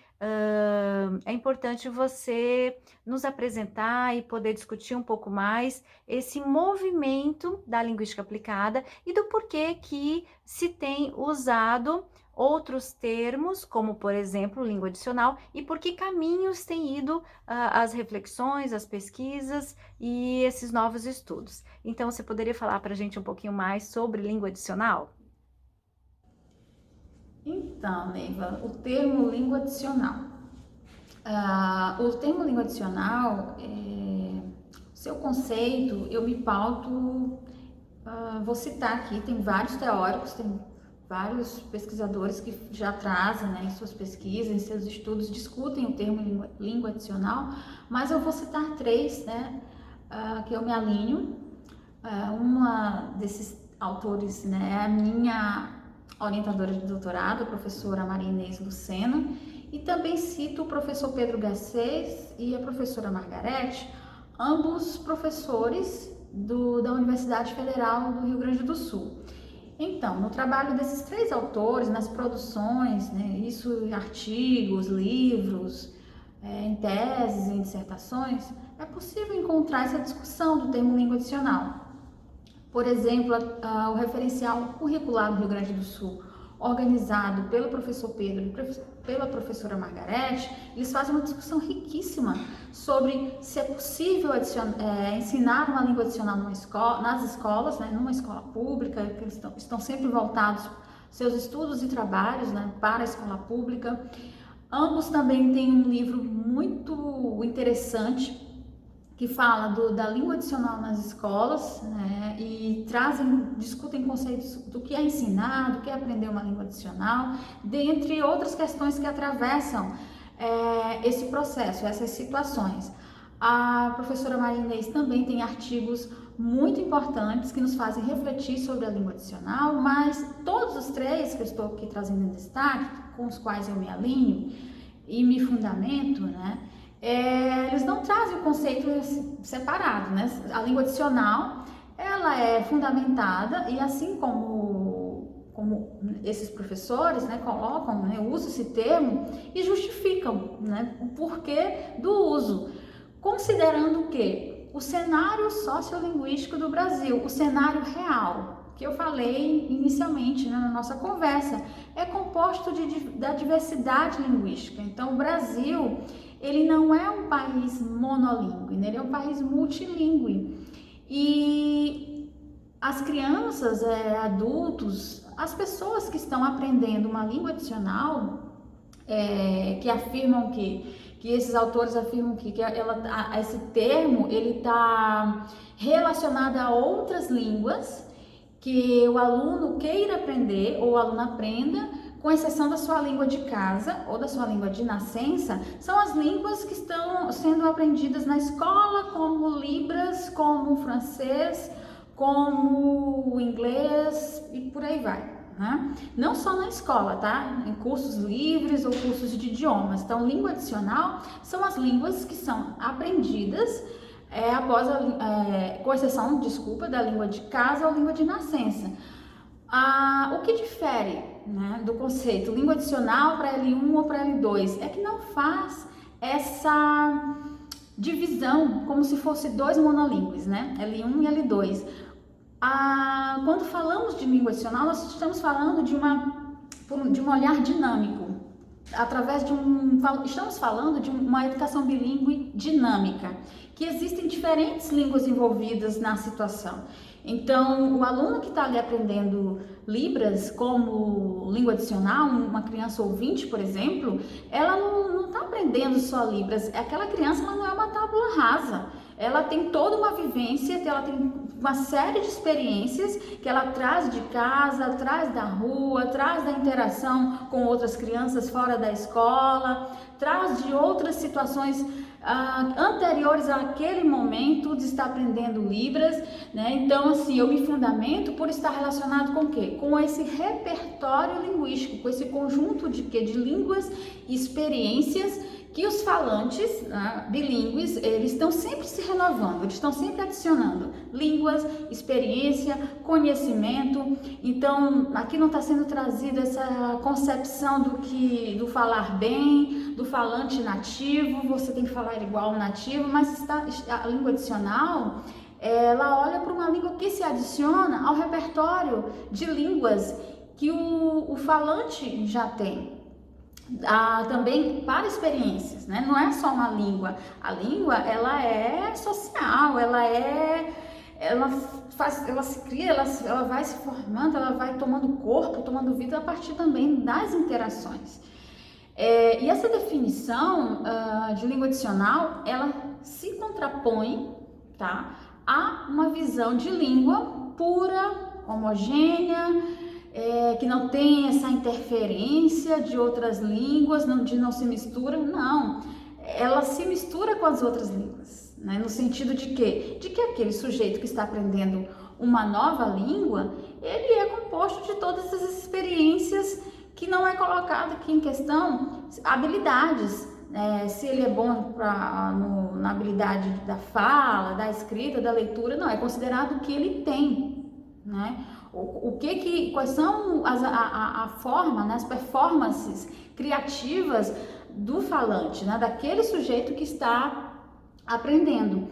é importante você nos apresentar e poder discutir um pouco mais esse movimento da linguística aplicada e do porquê que se tem usado outros termos, como por exemplo língua adicional, e por que caminhos têm ido as reflexões, as pesquisas e esses novos estudos. Então, você poderia falar para a gente um pouquinho mais sobre língua adicional? Então, Neiva, o termo língua adicional. O termo língua adicional, seu conceito, eu me pauto, vou citar aqui, tem vários teóricos, tem vários pesquisadores que já trazem, né, em suas pesquisas, em seus estudos, discutem o termo língua adicional, mas eu vou citar três, né, que eu me alinho. Uma desses autores, né, é a minha orientadora de doutorado, a professora Maria Inês Lucena, e também cito o professor Pedro Garcês e a professora Margarete, ambos professores da Universidade Federal do Rio Grande do Sul. Então, no trabalho desses três autores, nas produções, né, isso em artigos, livros, em teses, em dissertações, é possível encontrar essa discussão do termo língua adicional. Por exemplo, o referencial curricular do Rio Grande do Sul, organizado pelo professor Pedro e pela professora Margarete, eles fazem uma discussão riquíssima sobre se é possível ensinar uma língua adicional nas escolas, né, numa escola pública, que eles estão sempre voltados seus estudos e trabalhos, né, para a escola pública. Ambos também têm um livro muito interessante que fala da língua adicional nas escolas, né, e discutem conceitos do que é ensinar, do que é aprender uma língua adicional, dentre outras questões que atravessam esse processo, essas situações. A professora Maria Inês também tem artigos muito importantes que nos fazem refletir sobre a língua adicional, mas todos os três que eu estou aqui trazendo em destaque, com os quais eu me alinho e me fundamento, né, eles não trazem o conceito separado, né? A língua adicional, ela é fundamentada e assim como esses professores, né, colocam, né, usam esse termo e justificam, né, o porquê do uso, considerando que o cenário sociolinguístico do Brasil, o cenário real, que eu falei inicialmente, né, na nossa conversa, é composto da diversidade linguística. Então, o Brasil, ele não é um país monolíngue, né? Ele é um país multilíngue. E as crianças, adultos, as pessoas que estão aprendendo uma língua adicional, que afirmam que esses autores afirmam que esse termo ele está relacionado a outras línguas que o aluno queira aprender ou o aluno aprenda, com exceção da sua língua de casa ou da sua língua de nascença, são as línguas que estão sendo aprendidas na escola, como Libras, como francês, como inglês e por aí vai. Né? Não só na escola, tá? Em cursos livres ou cursos de idiomas. Então, língua adicional são as línguas que são aprendidas com exceção, da língua de casa ou língua de nascença. O que difere, né, do conceito língua adicional para L1 ou para L2 é que não faz essa divisão como se fosse dois monolíngues, né? L1 e L2. Quando falamos de língua adicional, nós estamos falando de um olhar dinâmico, estamos falando de uma educação bilíngue dinâmica, que existem diferentes línguas envolvidas na situação. Então, o aluno que está ali aprendendo Libras como língua adicional, uma criança ouvinte, por exemplo, ela não está aprendendo só Libras. Aquela criança ela não é uma tábula rasa. Ela tem toda uma vivência, ela tem uma série de experiências que ela traz de casa, traz da rua, traz da interação com outras crianças fora da escola, traz de outras situações anteriores àquele momento de estar aprendendo Libras, né? Então, assim, eu me fundamento por estar relacionado com o quê? Com esse repertório linguístico, com esse conjunto de línguas e experiências que os falantes bilíngues, eles estão sempre se renovando, eles estão sempre adicionando línguas, experiência, conhecimento. Então, aqui não está sendo trazida essa concepção do falar bem, do falante nativo, você tem que falar igual ao nativo, mas a língua adicional, ela olha para uma língua que se adiciona ao repertório de línguas que o falante já tem. Também para experiências, né? Não é só uma língua. A língua, ela é social, ela se cria, ela vai se formando, ela vai tomando corpo, tomando vida a partir também das interações. E essa definição de língua adicional, ela se contrapõe, tá, a uma visão de língua pura, homogênea, que não tem essa interferência de outras línguas, de não se mistura, não. Ela se mistura com as outras línguas, né? No sentido de quê? De que aquele sujeito que está aprendendo uma nova língua, ele é composto de todas essas experiências que não é colocado aqui em questão, habilidades. Se ele é bom na habilidade da fala, da escrita, da leitura, não, é considerado o que ele tem, né? Quais são a forma, né, as performances criativas do falante, né, daquele sujeito que está aprendendo.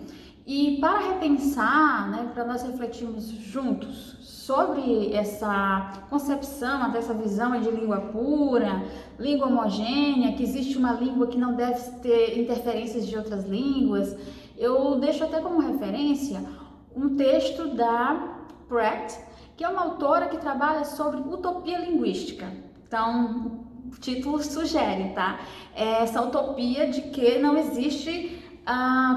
E para repensar, né, para nós refletirmos juntos sobre essa concepção, dessa visão de língua pura, língua homogênea, que existe uma língua que não deve ter interferências de outras línguas, eu deixo até como referência um texto da Pratt, que é uma autora que trabalha sobre utopia linguística. Então, o título sugere, tá? Essa utopia de que não existe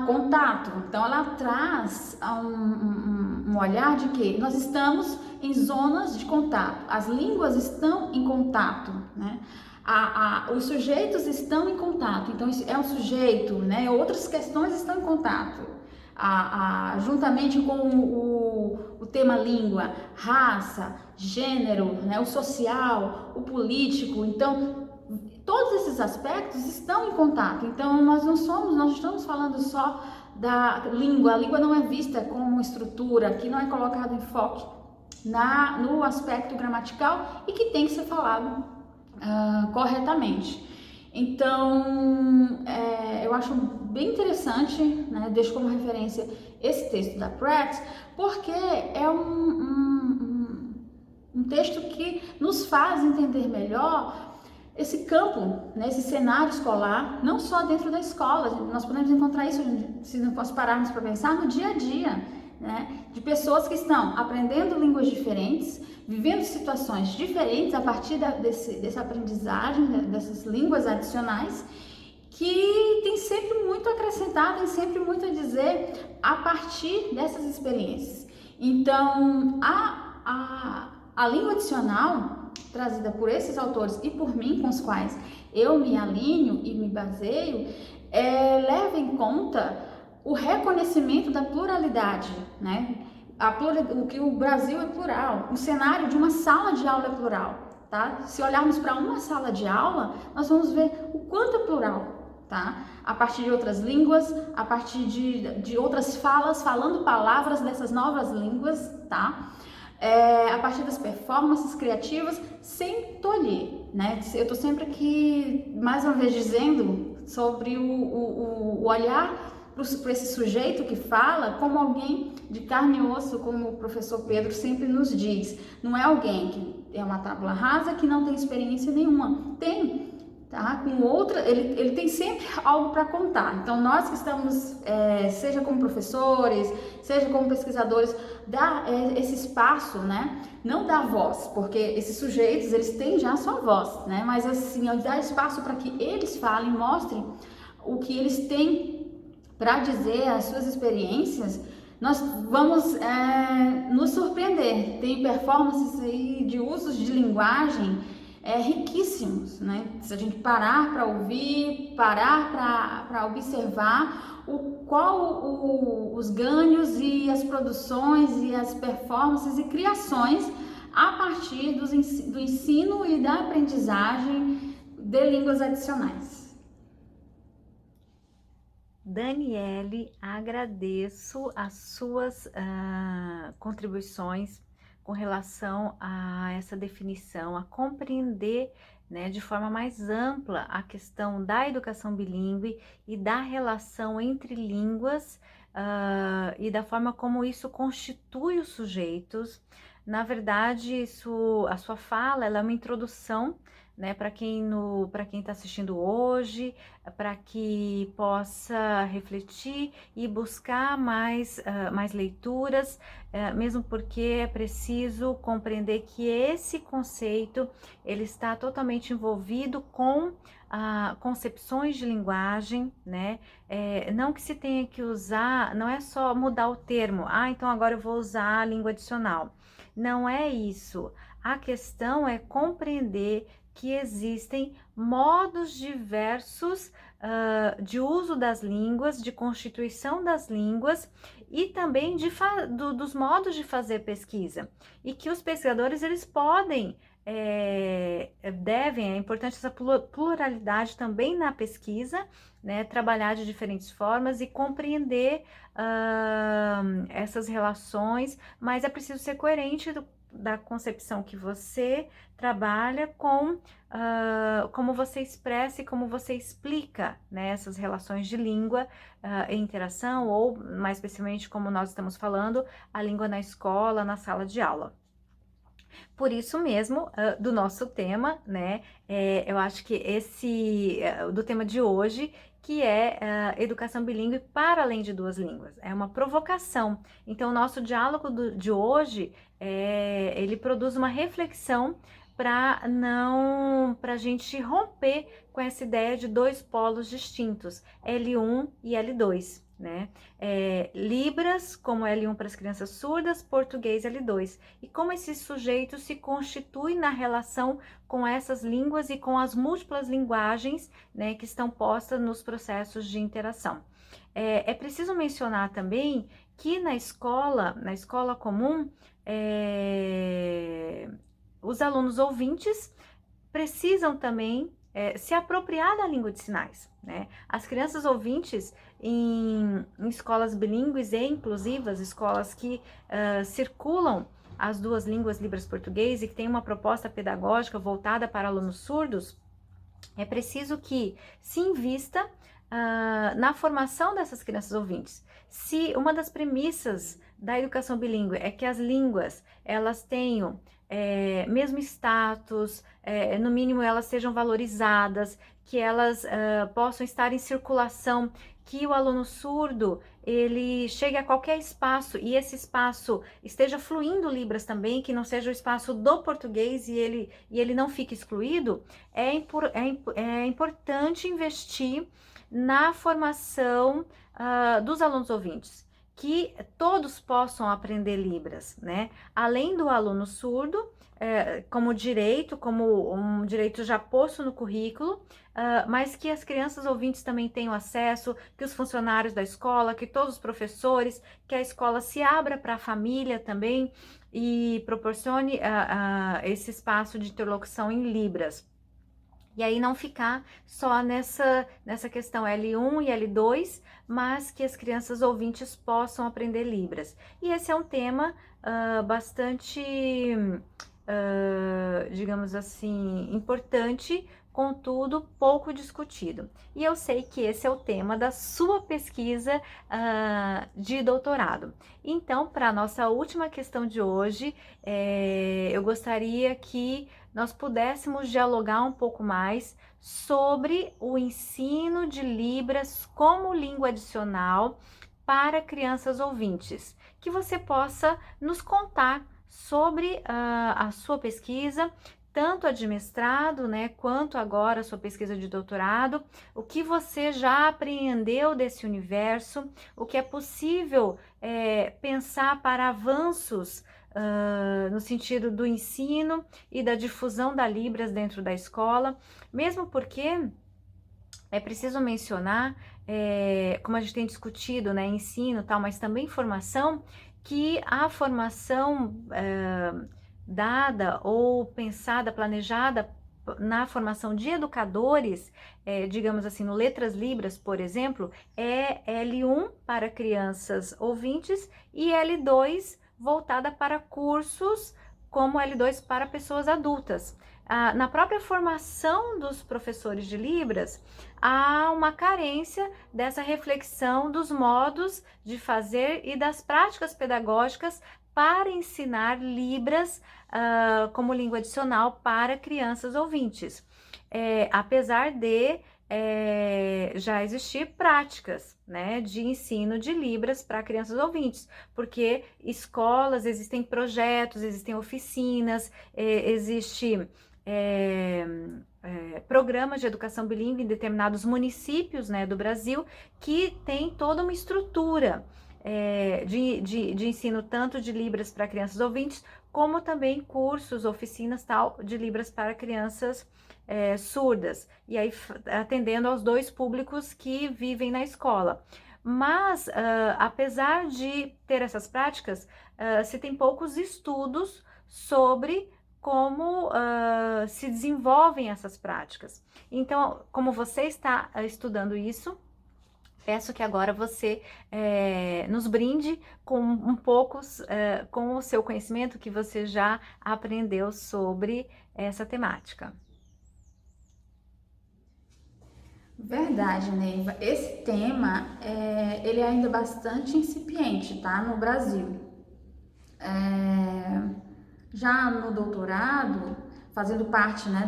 contato. Então, ela traz um olhar de que nós estamos em zonas de contato, as línguas estão em contato, né? Os sujeitos estão em contato, então isso é um sujeito, né? Outras questões estão em contato. Juntamente com o tema língua, raça, gênero, né? O social, o político, então todos esses aspectos estão em contato. Então nós não estamos falando só da língua. A língua não é vista como estrutura, que não é colocado enfoque no aspecto gramatical e que tem que ser falado corretamente. Então, eu acho bem interessante, né? Deixo como referência esse texto da Pratt, porque é um texto que nos faz entender melhor esse campo, né, esse cenário escolar, não só dentro da escola. Nós podemos encontrar isso, se nós pararmos para pensar, no dia a dia, né, de pessoas que estão aprendendo línguas diferentes, vivendo situações diferentes a partir dessa aprendizagem, dessas línguas adicionais, que tem sempre muito a acrescentar, tem sempre muito a dizer a partir dessas experiências. Então, a língua adicional trazida por esses autores e por mim, com os quais eu me alinho e me baseio, leva em conta o reconhecimento da pluralidade, né? O que o Brasil é plural, o cenário de uma sala de aula é plural, tá? Se olharmos para uma sala de aula, nós vamos ver o quanto é plural, tá? A partir de outras línguas, a partir de outras falas, falando palavras dessas novas línguas, tá? A partir das performances criativas, sem tolher, né? Eu tô sempre aqui, mais uma vez, dizendo sobre o olhar para esse sujeito que fala como alguém de carne e osso, como o professor Pedro sempre nos diz. Não é alguém que é uma tábua rasa, que não tem experiência nenhuma. Tem, tá? Com outra, ele tem sempre algo para contar. Então, nós que estamos, seja como professores, seja como pesquisadores, dá esse espaço, né? Não dá voz, porque esses sujeitos, eles têm já a sua voz, né? Mas assim, dá espaço para que eles falem, mostrem o que eles têm para dizer, as suas experiências. Nós vamos nos surpreender. Tem performances aí de usos de linguagem riquíssimos, né? Se a gente parar para ouvir, parar para observar os ganhos e as produções e as performances e criações a partir do ensino e da aprendizagem de línguas adicionais. Daniele, agradeço as suas contribuições com relação a essa definição, a compreender, né, de forma mais ampla a questão da educação bilíngue e da relação entre línguas e da forma como isso constitui os sujeitos. Na verdade, a sua fala, ela é uma introdução, né, para quem está assistindo hoje, para que possa refletir e buscar mais leituras, mesmo porque é preciso compreender que esse conceito ele está totalmente envolvido com concepções de linguagem, né? Não que se tenha que usar, não é só mudar o termo, então agora eu vou usar a língua adicional. Não é isso. A questão é compreender que existem modos diversos de uso das línguas, de constituição das línguas e também dos modos de fazer pesquisa. E que os pesquisadores, eles podem, é importante essa pluralidade também na pesquisa, né, trabalhar de diferentes formas e compreender essas relações, mas é preciso ser coerente da concepção que você trabalha com como você expressa e como você explica, né, essas relações de língua em interação, ou mais especificamente, como nós estamos falando, a língua na escola, na sala de aula. Por isso mesmo, do nosso tema, né, eu acho que do tema de hoje, que é educação bilíngue para além de duas línguas. É uma provocação. Então, o nosso diálogo de hoje, ele produz uma reflexão para a gente romper com essa ideia de dois polos distintos, L1 e L2, né? Libras como L1 para as crianças surdas, português L2. E como esse sujeito se constitui na relação com essas línguas e com as múltiplas linguagens, né, que estão postas nos processos de interação. É preciso mencionar também que na escola comum, os alunos ouvintes precisam também se apropriar da língua de sinais, né? As crianças ouvintes em escolas bilíngues e inclusivas, escolas que circulam as duas línguas Libras-Português e que tem uma proposta pedagógica voltada para alunos surdos, é preciso que se invista na formação dessas crianças ouvintes. Se uma das premissas da educação bilíngue é que as línguas elas tenham mesmo status, no mínimo elas sejam valorizadas, que elas possam estar em circulação, que o aluno surdo ele chegue a qualquer espaço e esse espaço esteja fluindo Libras também, que não seja o espaço do português e ele não fique excluído, é importante investir na formação dos alunos ouvintes, que todos possam aprender Libras, né? Além do aluno surdo, como um direito já posto no currículo, mas que as crianças ouvintes também tenham acesso, que os funcionários da escola, que todos os professores, que a escola se abra para a família também e proporcione esse espaço de interlocução em Libras. E aí não ficar só nessa questão L1 e L2, mas que as crianças ouvintes possam aprender Libras. E esse é um tema bastante, digamos assim, importante, contudo, pouco discutido. E eu sei que esse é o tema da sua pesquisa de doutorado. Então, para a nossa última questão de hoje, eu gostaria que nós pudéssemos dialogar um pouco mais sobre o ensino de Libras como língua adicional para crianças ouvintes. Que você possa nos contar sobre a sua pesquisa, tanto a de mestrado, né, quanto agora a sua pesquisa de doutorado, o que você já apreendeu desse universo, o que é possível pensar para avanços no sentido do ensino e da difusão da Libras dentro da escola, mesmo porque é preciso mencionar, como a gente tem discutido, né, ensino e tal, mas também formação, que a formação dada ou pensada, planejada na formação de educadores, digamos assim, no Letras Libras, por exemplo, é L1 para crianças ouvintes e L2 voltada para cursos como L2 para pessoas adultas. Na própria formação dos professores de Libras, há uma carência dessa reflexão dos modos de fazer e das práticas pedagógicas para ensinar Libras como língua adicional para crianças ouvintes. Apesar de já existir práticas, né, de ensino de Libras para crianças ouvintes, porque escolas, existem projetos, existem oficinas, existe programas de educação bilíngue em determinados municípios, né, do Brasil, que tem toda uma estrutura de ensino tanto de Libras para crianças ouvintes, como também cursos, oficinas tal de Libras para crianças surdas, e aí atendendo aos dois públicos que vivem na escola. Mas, apesar de ter essas práticas, se tem poucos estudos sobre como se desenvolvem essas práticas. Então, como você está estudando isso, peço que agora você nos brinde com um pouco com o seu conhecimento que você já aprendeu sobre essa temática. Verdade, Neiva. Esse tema, ele é ainda bastante incipiente, tá? No Brasil. Já no doutorado, fazendo parte, né,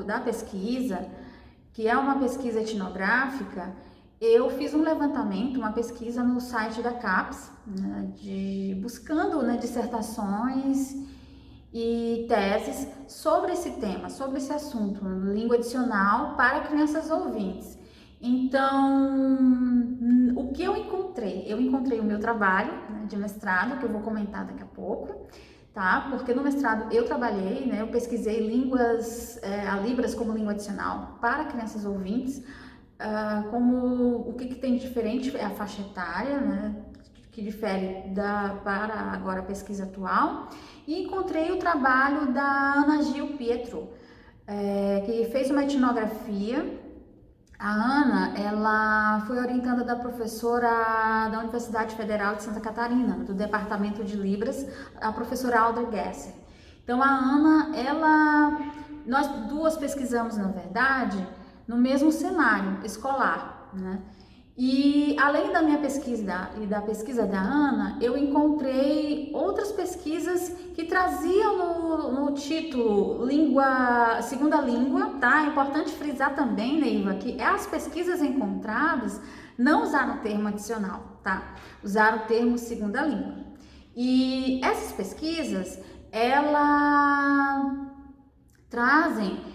da pesquisa, que é uma pesquisa etnográfica, eu fiz um levantamento, uma pesquisa no site da CAPES, né, buscando, né, dissertações e teses sobre esse tema, sobre esse assunto, língua adicional para crianças ouvintes. Então, o que eu encontrei? Eu encontrei o meu trabalho, né, de mestrado, que eu vou comentar daqui a pouco, tá? Porque no mestrado eu trabalhei, né, eu pesquisei a Libras como língua adicional para crianças ouvintes, como o que tem de diferente é a faixa etária, né, que difere para agora a pesquisa atual, e encontrei o trabalho da Ana Gil Pietro, que fez uma etnografia. A Ana, ela foi orientada da professora da Universidade Federal de Santa Catarina, do Departamento de Libras, a professora Alda Gesser. Então, a Ana, nós duas pesquisamos, na verdade, no mesmo cenário escolar, né? E além da minha pesquisa e da pesquisa da Ana, eu encontrei outras pesquisas que traziam no título segunda língua, tá? É importante frisar também, Neiva, que as pesquisas encontradas não usaram o termo adicional, tá? Usaram o termo segunda língua. E essas pesquisas, elas trazem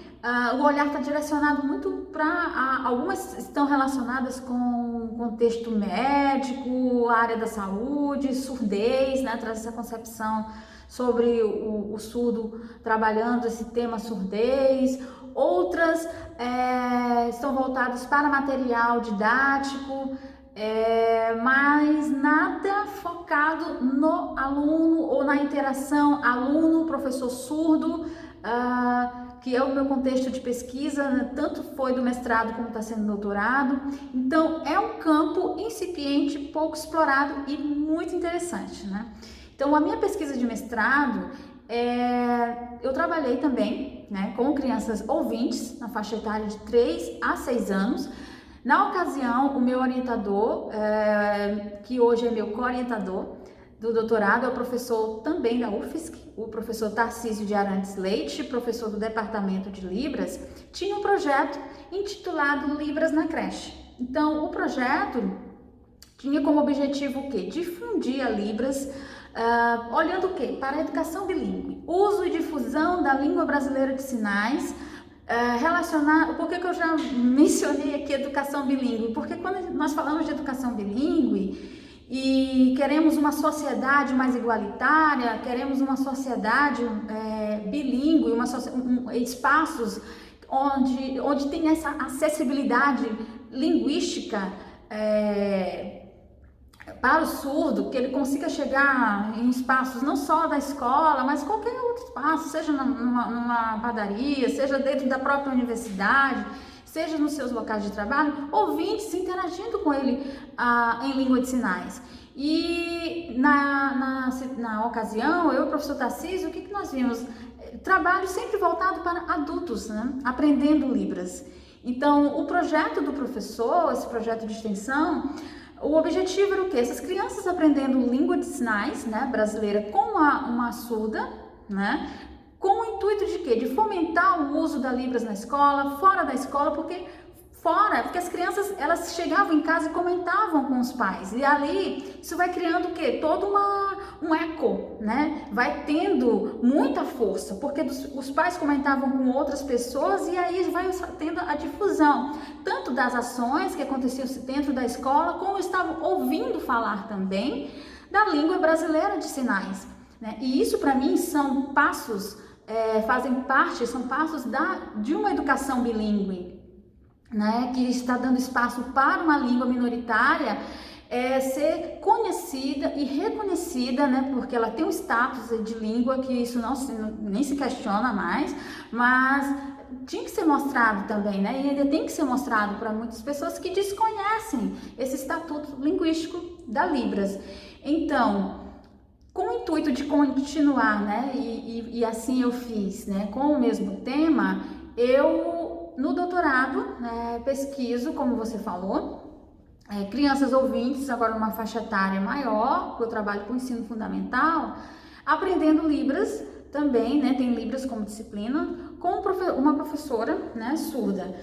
o olhar está direcionado muito para algumas estão relacionadas com contexto médico, área da saúde, surdez, né? Traz essa concepção sobre o surdo trabalhando esse tema surdez. Outras estão voltadas para material didático, mas nada focado no aluno ou na interação aluno-professor surdo, que é o meu contexto de pesquisa, né? Tanto foi do mestrado como está sendo doutorado. Então, é um campo incipiente, pouco explorado e muito interessante, né? Então, a minha pesquisa de mestrado, eu trabalhei também, né, com crianças ouvintes, na faixa etária de 3 a 6 anos. Na ocasião, o meu orientador, que hoje é meu co-orientador do doutorado, é o professor também da UFSC, o professor Tarcísio de Arantes Leite, professor do Departamento de Libras, tinha um projeto intitulado Libras na Creche. Então, o projeto tinha como objetivo o quê? Difundir a Libras, olhando o quê? Para a educação bilíngue, uso e difusão da língua brasileira de sinais, por que eu já mencionei aqui educação bilíngue? Porque quando nós falamos de educação bilíngue e queremos uma sociedade mais igualitária, queremos uma sociedade bilíngue, espaços onde tem essa acessibilidade linguística para o surdo, que ele consiga chegar em espaços não só da escola, mas qualquer outro espaço, seja numa padaria, seja dentro da própria universidade, seja nos seus locais de trabalho, ouvintes interagindo com ele em língua de sinais. E na ocasião, eu e o professor Tarcísio, o que nós vimos? Trabalho sempre voltado para adultos, né? Aprendendo Libras. Então, o projeto do professor, esse projeto de extensão, o objetivo era o quê? Essas crianças aprendendo língua de sinais, né, brasileira com uma surda, né? Com o intuito de quê? De fomentar o uso da Libras na escola, fora da escola, porque as crianças, elas chegavam em casa e comentavam com os pais, e ali isso vai criando o quê? Todo um eco, né? Vai tendo muita força, porque os pais comentavam com outras pessoas e aí vai tendo a difusão, tanto das ações que aconteciam dentro da escola, como estavam ouvindo falar também da língua brasileira de sinais, né? E isso para mim são passos, são passos de uma educação bilíngue, né, que está dando espaço para uma língua minoritária ser conhecida e reconhecida, né, porque ela tem um status de língua que isso nem se questiona mais, mas tinha que ser mostrado também, né, e ainda tem que ser mostrado para muitas pessoas que desconhecem esse estatuto linguístico da Libras. Então, com o intuito de continuar, né, e assim eu fiz, né, com o mesmo tema, no doutorado, pesquiso, como você falou, crianças ouvintes, agora numa faixa etária maior, porque eu trabalho com ensino fundamental, aprendendo Libras também, né, tem Libras como disciplina, com uma professora, né, surda.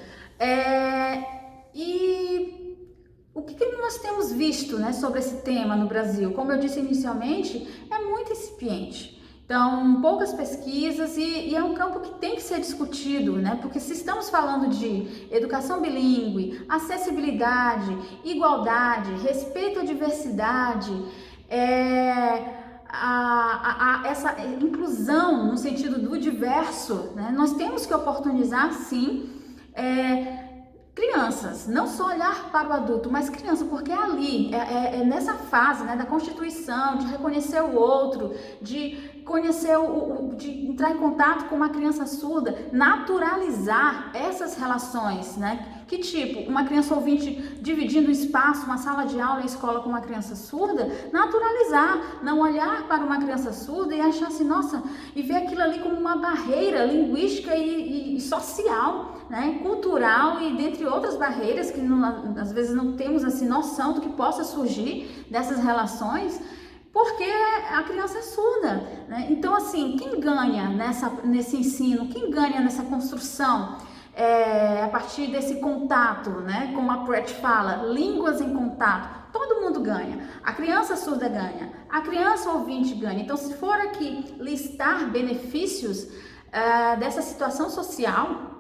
E o que nós temos visto, né, sobre esse tema no Brasil? Como eu disse inicialmente, é muito incipiente. Então, poucas pesquisas e é um campo que tem que ser discutido, né? Porque se estamos falando de educação bilíngue, acessibilidade, igualdade, respeito à diversidade, essa inclusão no sentido do diverso, né? Nós temos que oportunizar, sim, crianças, não só olhar para o adulto, mas criança, porque é ali, é nessa fase, né, da constituição, de reconhecer o outro, de conhecer de entrar em contato com uma criança surda, naturalizar essas relações, né? Que tipo, uma criança ouvinte dividindo espaço, uma sala de aula em escola com uma criança surda, naturalizar, não olhar para uma criança surda e achar assim, nossa, e ver aquilo ali como uma barreira linguística e social, né? Cultural e dentre outras barreiras que às vezes não temos assim noção do que possa surgir dessas relações, porque a criança é surda, né? Então, assim, quem ganha nesse ensino, quem ganha nessa construção, a partir desse contato, né? Como a Pratt fala, línguas em contato, todo mundo ganha. A criança surda ganha, a criança ouvinte ganha. Então, se for aqui listar benefícios dessa situação social,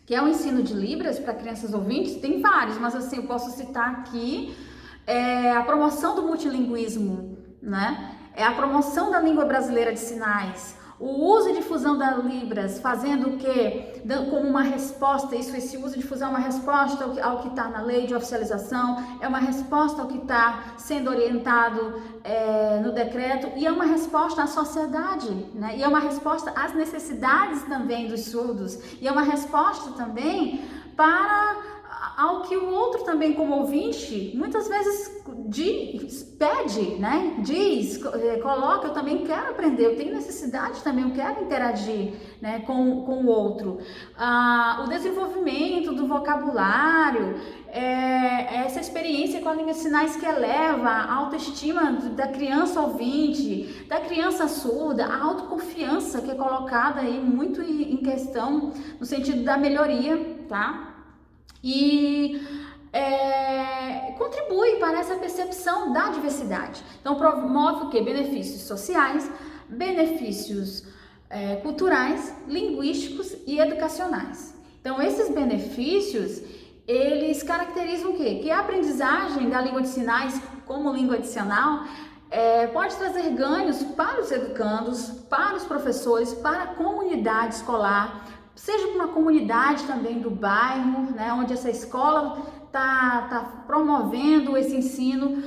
que é o ensino de Libras para crianças ouvintes, tem vários, mas assim, eu posso citar aqui a promoção do multilinguismo, né? É a promoção da língua brasileira de sinais, o uso e difusão da Libras, fazendo o quê? Como uma resposta, esse uso e difusão é uma resposta ao que está na lei de oficialização, é uma resposta ao que está sendo orientado no decreto, e é uma resposta à sociedade, né? E é uma resposta às necessidades também dos surdos, e é uma resposta também ao que o outro também como ouvinte muitas vezes pede, né? Coloca, eu também quero aprender, eu tenho necessidade também, eu quero interagir, né, com o outro. O desenvolvimento do vocabulário, essa experiência com a língua de sinais que eleva a autoestima da criança ouvinte, da criança surda, a autoconfiança que é colocada aí muito em questão no sentido da melhoria, tá? E contribui para essa percepção da diversidade. Então, promove o quê? Benefícios sociais, benefícios culturais, linguísticos e educacionais. Então, esses benefícios, eles caracterizam o quê? Que a aprendizagem da língua de sinais como língua adicional pode trazer ganhos para os educandos, para os professores, para a comunidade escolar, seja para uma comunidade também do bairro, né, onde essa escola está promovendo esse ensino,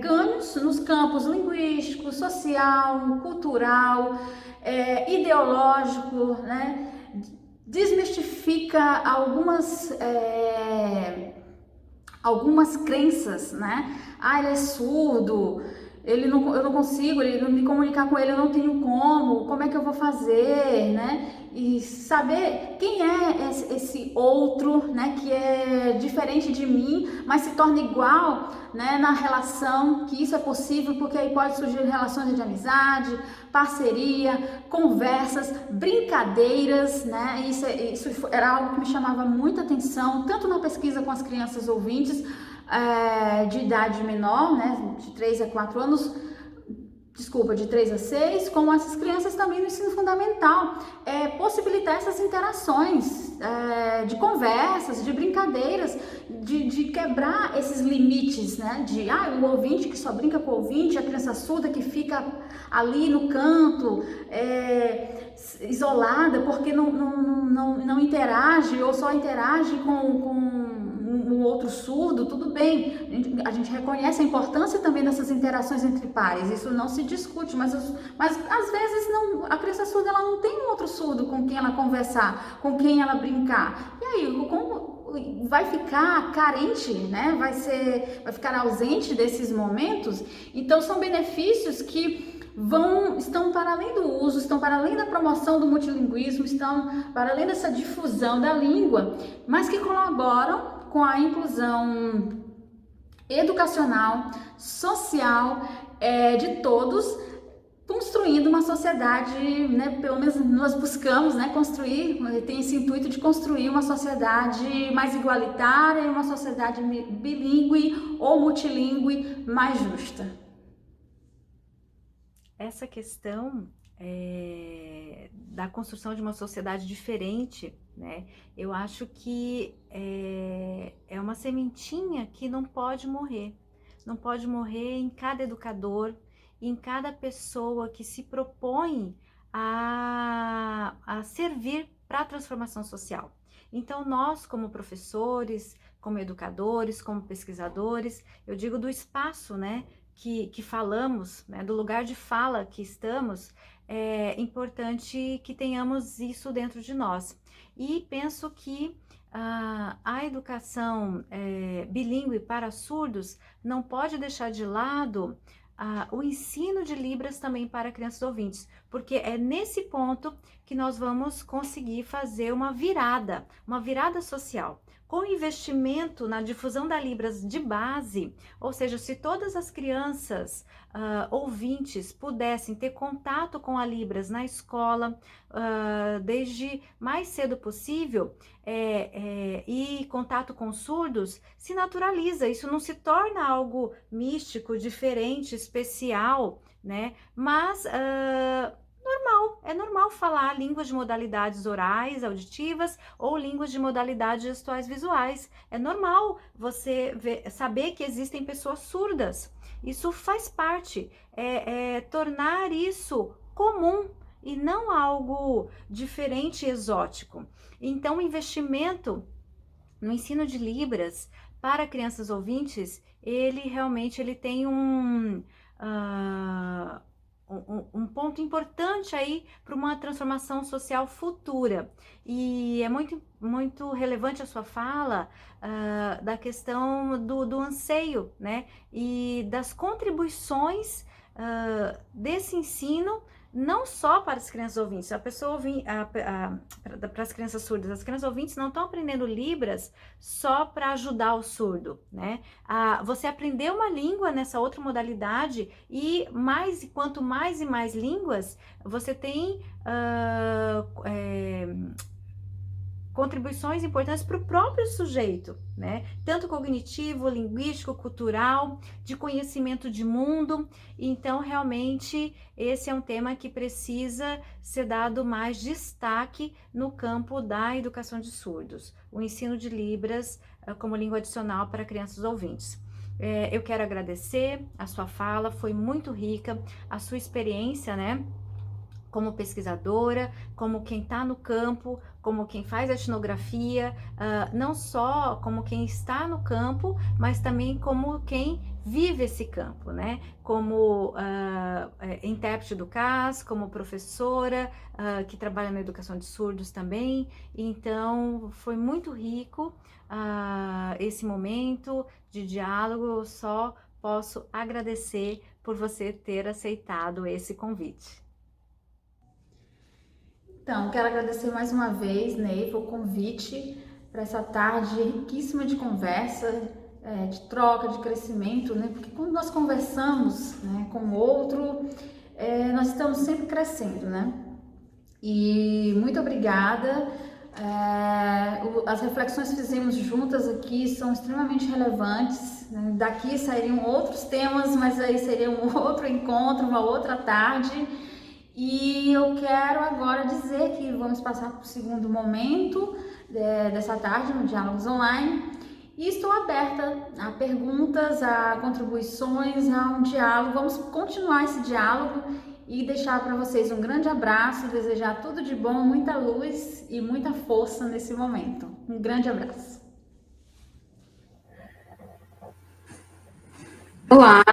ganhos nos campos linguístico, social, cultural, ideológico, né, desmistifica algumas crenças, né? Ele é surdo, eu não consigo me comunicar com ele, eu não tenho como é que eu vou fazer, né? E saber quem é esse outro, né, que é diferente de mim, mas se torna igual, né, na relação, que isso é possível, porque aí pode surgir relações de amizade, parceria, conversas, brincadeiras, né? Isso era algo que me chamava muita atenção, tanto na pesquisa com as crianças ouvintes, de idade menor, né, de 3 a 4 anos, de 3 a 6, como essas crianças também no ensino fundamental, possibilitar essas interações, de conversas, de brincadeiras, de quebrar esses limites, né, o ouvinte que só brinca com o ouvinte, a criança surda que fica ali no canto, isolada, porque não interage ou só interage com um outro surdo. Tudo bem, a gente reconhece a importância também dessas interações entre pares, isso não se discute, mas às vezes a criança surda ela não tem um outro surdo com quem ela conversar, com quem ela brincar, e aí como vai ficar carente, né? Vai ficar ausente desses momentos. Então são benefícios que estão para além do uso, estão para além da promoção do multilinguismo, estão para além dessa difusão da língua, mas que colaboram com a inclusão educacional, social, de todos, construindo uma sociedade, né, pelo menos nós buscamos, né, construir, tem esse intuito de construir uma sociedade mais igualitária, uma sociedade bilíngue ou multilíngue mais justa. essa questão da construção de uma sociedade diferente, né? Eu acho que é uma sementinha que não pode morrer. Não pode morrer em cada educador, em cada pessoa que se propõe a servir para a transformação social. Então, nós, como professores, como educadores, como pesquisadores, eu digo do espaço, né, que falamos, né, do lugar de fala que estamos, é importante que tenhamos isso dentro de nós. E penso que a educação bilíngue para surdos não pode deixar de lado o ensino de Libras também para crianças ouvintes, porque é nesse ponto que nós vamos conseguir fazer uma virada social. Com investimento na difusão da Libras de base, ou seja, se todas as crianças ouvintes pudessem ter contato com a Libras na escola, desde mais cedo possível, e contato com surdos, se naturaliza, isso não se torna algo místico, diferente, especial, né? Mas é normal falar línguas de modalidades orais, auditivas, ou línguas de modalidades gestuais visuais. É normal você saber que existem pessoas surdas. Isso faz parte, tornar isso comum e não algo diferente e exótico. Então, o investimento no ensino de Libras para crianças ouvintes, ele realmente tem um ponto importante aí para uma transformação social futura. E é muito, muito relevante a sua fala da questão do anseio, né? E das contribuições desse ensino, não só para as crianças ouvintes, para as crianças surdas. As crianças ouvintes não estão aprendendo Libras só para ajudar o surdo, né? Você aprendeu uma língua nessa outra modalidade e quanto mais e mais línguas, você tem contribuições importantes para o próprio sujeito, né? Tanto cognitivo, linguístico, cultural, de conhecimento de mundo. Então, realmente, esse é um tema que precisa ser dado mais destaque no campo da educação de surdos. O ensino de Libras como língua adicional para crianças ouvintes. Eu quero agradecer a sua fala, foi muito rica, a sua experiência, né? Como pesquisadora, como quem está no campo, como quem faz a etnografia, não só como quem está no campo, mas também como quem vive esse campo, né? Como intérprete do CAS, como professora, que trabalha na educação de surdos também. Então, foi muito rico esse momento de diálogo. Eu só posso agradecer por você ter aceitado esse convite. Então, quero agradecer mais uma vez, Neiva, o convite para essa tarde riquíssima de conversa, de troca, de crescimento, né? Porque quando nós conversamos, né, com o outro, nós estamos sempre crescendo, né? E muito obrigada. As reflexões que fizemos juntas aqui são extremamente relevantes, né? Daqui sairiam outros temas, mas aí seria um outro encontro, uma outra tarde. E eu quero agora dizer que vamos passar para o segundo momento dessa tarde no Diálogos Online e estou aberta a perguntas, a contribuições, a um diálogo. Vamos continuar esse diálogo e deixar para vocês um grande abraço, desejar tudo de bom, muita luz e muita força nesse momento. Um grande abraço. Olá,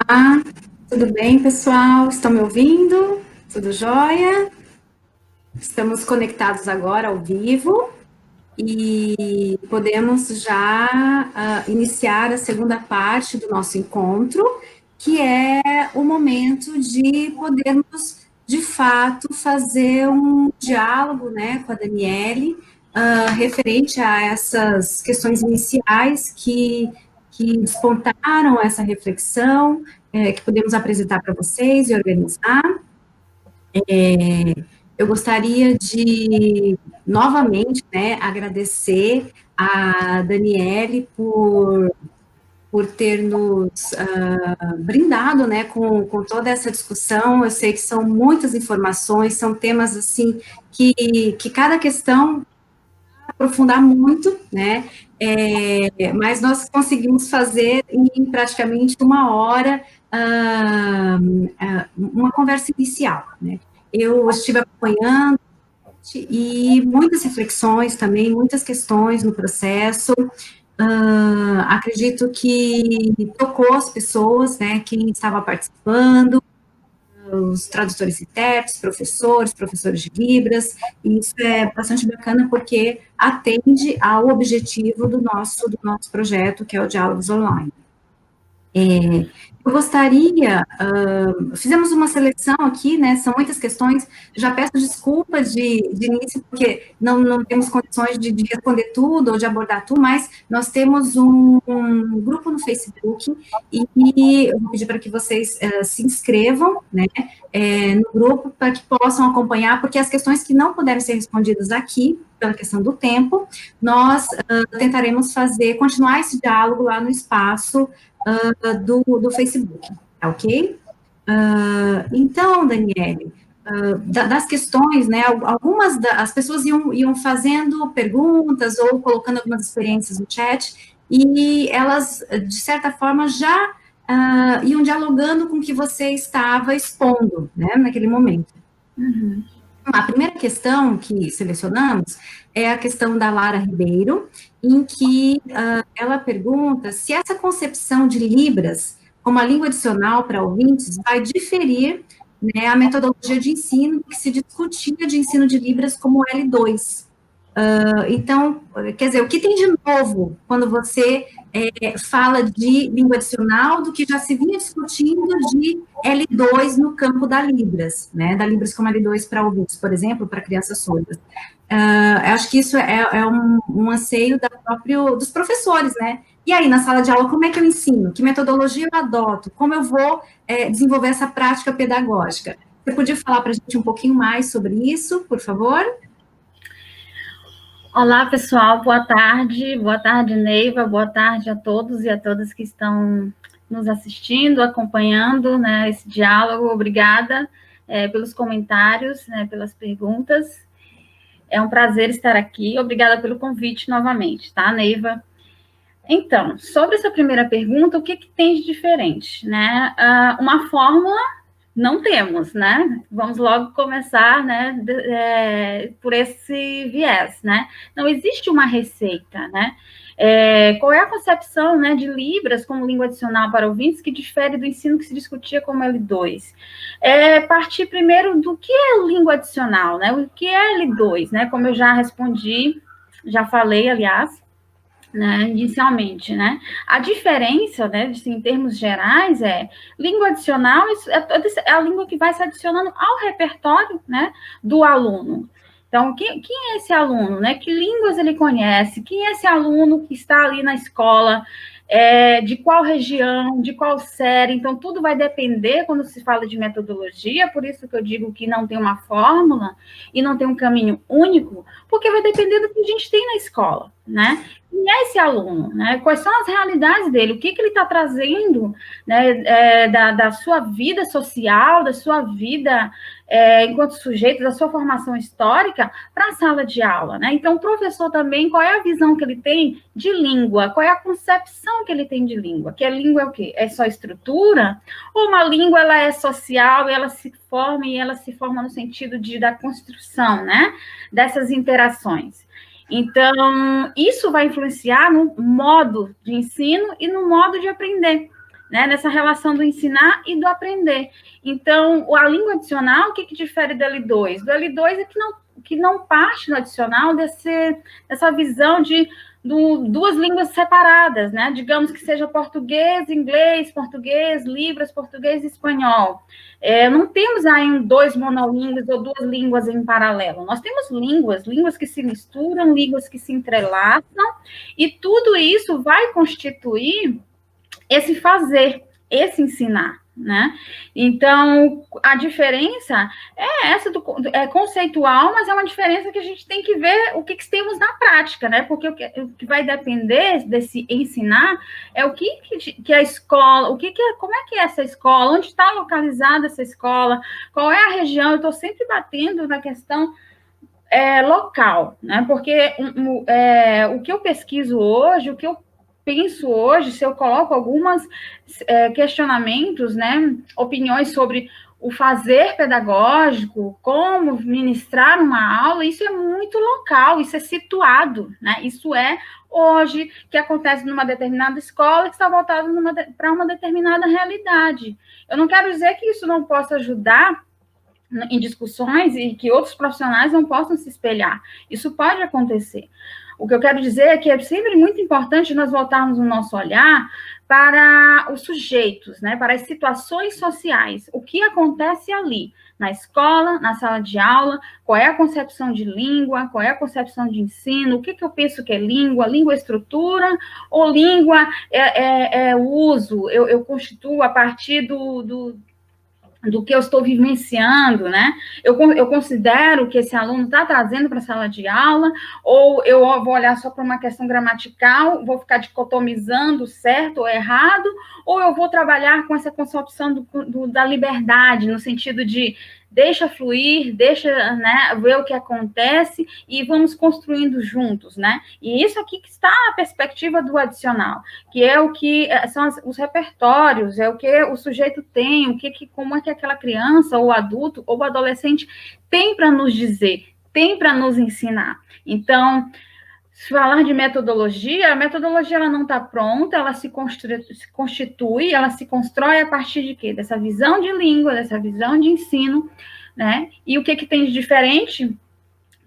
tudo bem, pessoal? Estão me ouvindo? Tudo jóia? Estamos conectados agora ao vivo e podemos já iniciar a segunda parte do nosso encontro, que é o momento de podermos, de fato, fazer um diálogo, né, com a Daniele, referente a essas questões iniciais que despontaram essa reflexão, que podemos apresentar para vocês e organizar. Eu gostaria de, novamente, né, agradecer a Daniele por por ter nos brindado, né, com toda essa discussão. Eu sei que são muitas informações, são temas, assim, que cada questão aprofundar muito, né, mas nós conseguimos fazer em praticamente 1 hora uma conversa inicial, né. Eu estive acompanhando e muitas reflexões também, muitas questões no processo. Acredito que tocou as pessoas, né, quem estava participando, os tradutores e intérpretes, professores de Libras, e isso é bastante bacana porque atende ao objetivo do nosso projeto, que é o Diálogos Online. Eu gostaria, fizemos uma seleção aqui, né, são muitas questões, já peço desculpas de início, porque não temos condições de responder tudo ou de abordar tudo, mas nós temos um grupo no Facebook e eu vou pedir para que vocês se inscrevam, né, no grupo, para que possam acompanhar, porque as questões que não puderem ser respondidas aqui, pela questão do tempo, nós tentaremos continuar esse diálogo lá no espaço do Facebook, tá ok? Então, Daniele, das questões, né, algumas as pessoas iam fazendo perguntas ou colocando algumas experiências no chat, e elas, de certa forma, já iam dialogando com o que você estava expondo, né, naquele momento. Uhum. A primeira questão que selecionamos é a questão da Lara Ribeiro, em que ela pergunta se essa concepção de Libras como a língua adicional para ouvintes vai diferir, né, a metodologia de ensino que se discutia de ensino de Libras como L2. Então, quer dizer, o que tem de novo quando você fala de língua adicional do que já se vinha discutindo de L2 no campo da Libras, né, da Libras como L2 para ouvintes, por exemplo, para crianças surdas. Eu acho que isso é um anseio dos professores, né? E aí, na sala de aula, como é que eu ensino? Que metodologia eu adoto? Como eu vou desenvolver essa prática pedagógica? Você podia falar para a gente um pouquinho mais sobre isso, por favor? Olá, pessoal, boa tarde, Neiva, boa tarde a todos e a todas que estão nos assistindo, acompanhando, né, esse diálogo. Obrigada pelos comentários, né, pelas perguntas. É um prazer estar aqui, obrigada pelo convite novamente, tá, Neiva? Então, sobre essa primeira pergunta, o que tem de diferente, né? Uma fórmula não temos, né? Vamos logo começar, né, por esse viés, né? Não existe uma receita, né? Qual é a concepção, né, de Libras como língua adicional para ouvintes que difere do ensino que se discutia como L2? Partir primeiro do que é língua adicional, né? O que é L2, né? Como eu já respondi, já falei, aliás, né, inicialmente, né? A diferença, né, em termos gerais, língua adicional é a língua que vai se adicionando ao repertório, né, do aluno. Então, quem é esse aluno, né? Que línguas ele conhece? Quem é esse aluno que está ali na escola? De qual região, de qual série? Então, tudo vai depender quando se fala de metodologia, por isso que eu digo que não tem uma fórmula e não tem um caminho único, porque vai depender do que a gente tem na escola, né? Quem é esse aluno, né? Quais são as realidades dele? O que ele está trazendo, né, da sua vida social, da sua vida enquanto sujeito, da sua formação histórica para a sala de aula, né? Então, o professor também, qual é a visão que ele tem de língua? Qual é a concepção que ele tem de língua? Que a língua é o quê? É só estrutura? Ou uma língua, ela é social e ela se forma no sentido da construção, né? Dessas interações. Então, isso vai influenciar no modo de ensino e no modo de aprender, né? Nessa relação do ensinar e do aprender. Então, a língua adicional, o que difere do L2? Do L2 é que não parte no adicional dessa visão de duas línguas separadas, né? Digamos que seja português, inglês, português, Libras, português e espanhol. Não temos aí dois monolíngues ou duas línguas em paralelo. Nós temos línguas que se misturam, línguas que se entrelaçam, e tudo isso vai constituir esse fazer, esse ensinar, né? Então, a diferença é essa, é conceitual, mas é uma diferença que a gente tem que ver o que temos na prática, né? Porque o que vai depender desse ensinar é o que a escola, como é que é essa escola, onde está localizada essa escola, qual é a região. Eu estou sempre batendo na questão local, né? Porque o que eu pesquiso hoje, o que eu penso hoje, se eu coloco alguns questionamentos, né, opiniões sobre o fazer pedagógico, como ministrar uma aula, isso é muito local, isso é situado, né? Isso é hoje que acontece numa determinada escola que está voltado para uma determinada realidade. Eu não quero dizer que isso não possa ajudar em discussões e que outros profissionais não possam se espelhar. Isso pode acontecer. O que eu quero dizer é que é sempre muito importante nós voltarmos o nosso olhar para os sujeitos, né, para as situações sociais, o que acontece ali, na escola, na sala de aula, qual é a concepção de língua, qual é a concepção de ensino, o que eu penso que é língua é estrutura, ou língua é uso, eu constituo a partir do que eu estou vivenciando, né? Eu considero que esse aluno está trazendo para a sala de aula, ou eu vou olhar só para uma questão gramatical, vou ficar dicotomizando certo ou errado, ou eu vou trabalhar com essa concepção da liberdade, no sentido de deixa fluir, deixa, né, ver o que acontece e vamos construindo juntos, né? E isso aqui que está a perspectiva do adicional, que é o que são os repertórios, é o que o sujeito tem, como é que aquela criança, ou adulto, ou adolescente tem para nos dizer, tem para nos ensinar. Então, falar de metodologia, a metodologia ela não está pronta, ela se constitui, ela se constrói a partir de quê? Dessa visão de língua, dessa visão de ensino, né? E o que tem de diferente?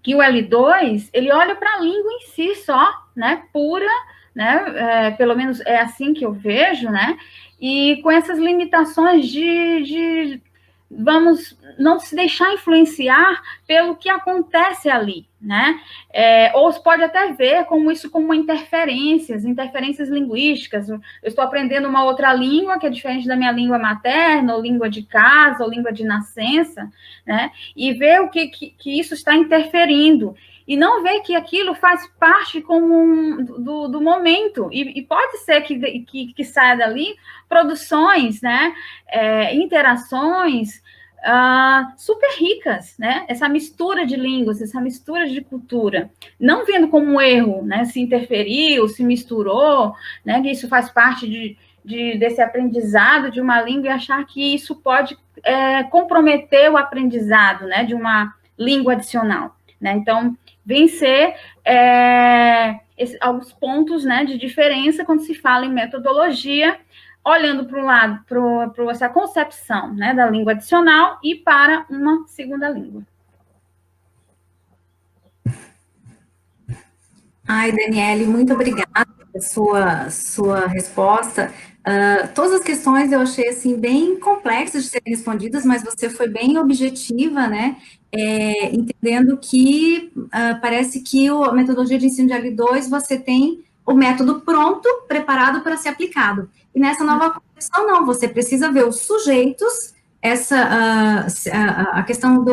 Que o L2, ele olha para a língua em si só, né? Pura, né? Pelo menos é assim que eu vejo, né? E com essas limitações de vamos não se deixar influenciar pelo que acontece ali, né? Ou se pode até ver como isso como interferências linguísticas. Eu estou aprendendo uma outra língua que é diferente da minha língua materna, ou língua de casa, ou língua de nascença, né? E ver o que isso está interferindo. E não ver que aquilo faz parte do momento. E pode ser que saia dali produções, né? Interações super ricas, né? Essa mistura de línguas, essa mistura de cultura. Não vendo como um erro, né? Se interferiu, se misturou, né? Que isso faz parte desse aprendizado de uma língua e achar que isso pode comprometer o aprendizado, né? De uma língua adicional, né? Então, vencer alguns pontos, né, de diferença quando se fala em metodologia, olhando para o lado, para essa concepção, né, da língua adicional e para uma segunda língua. Ai, Daniele, muito obrigada pela sua resposta. Todas as questões eu achei, assim, bem complexas de serem respondidas, mas você foi bem objetiva, né, entendendo que parece que a metodologia de ensino de L2, você tem o método pronto, preparado para ser aplicado. E nessa nova concepção, não, você precisa ver os sujeitos, a questão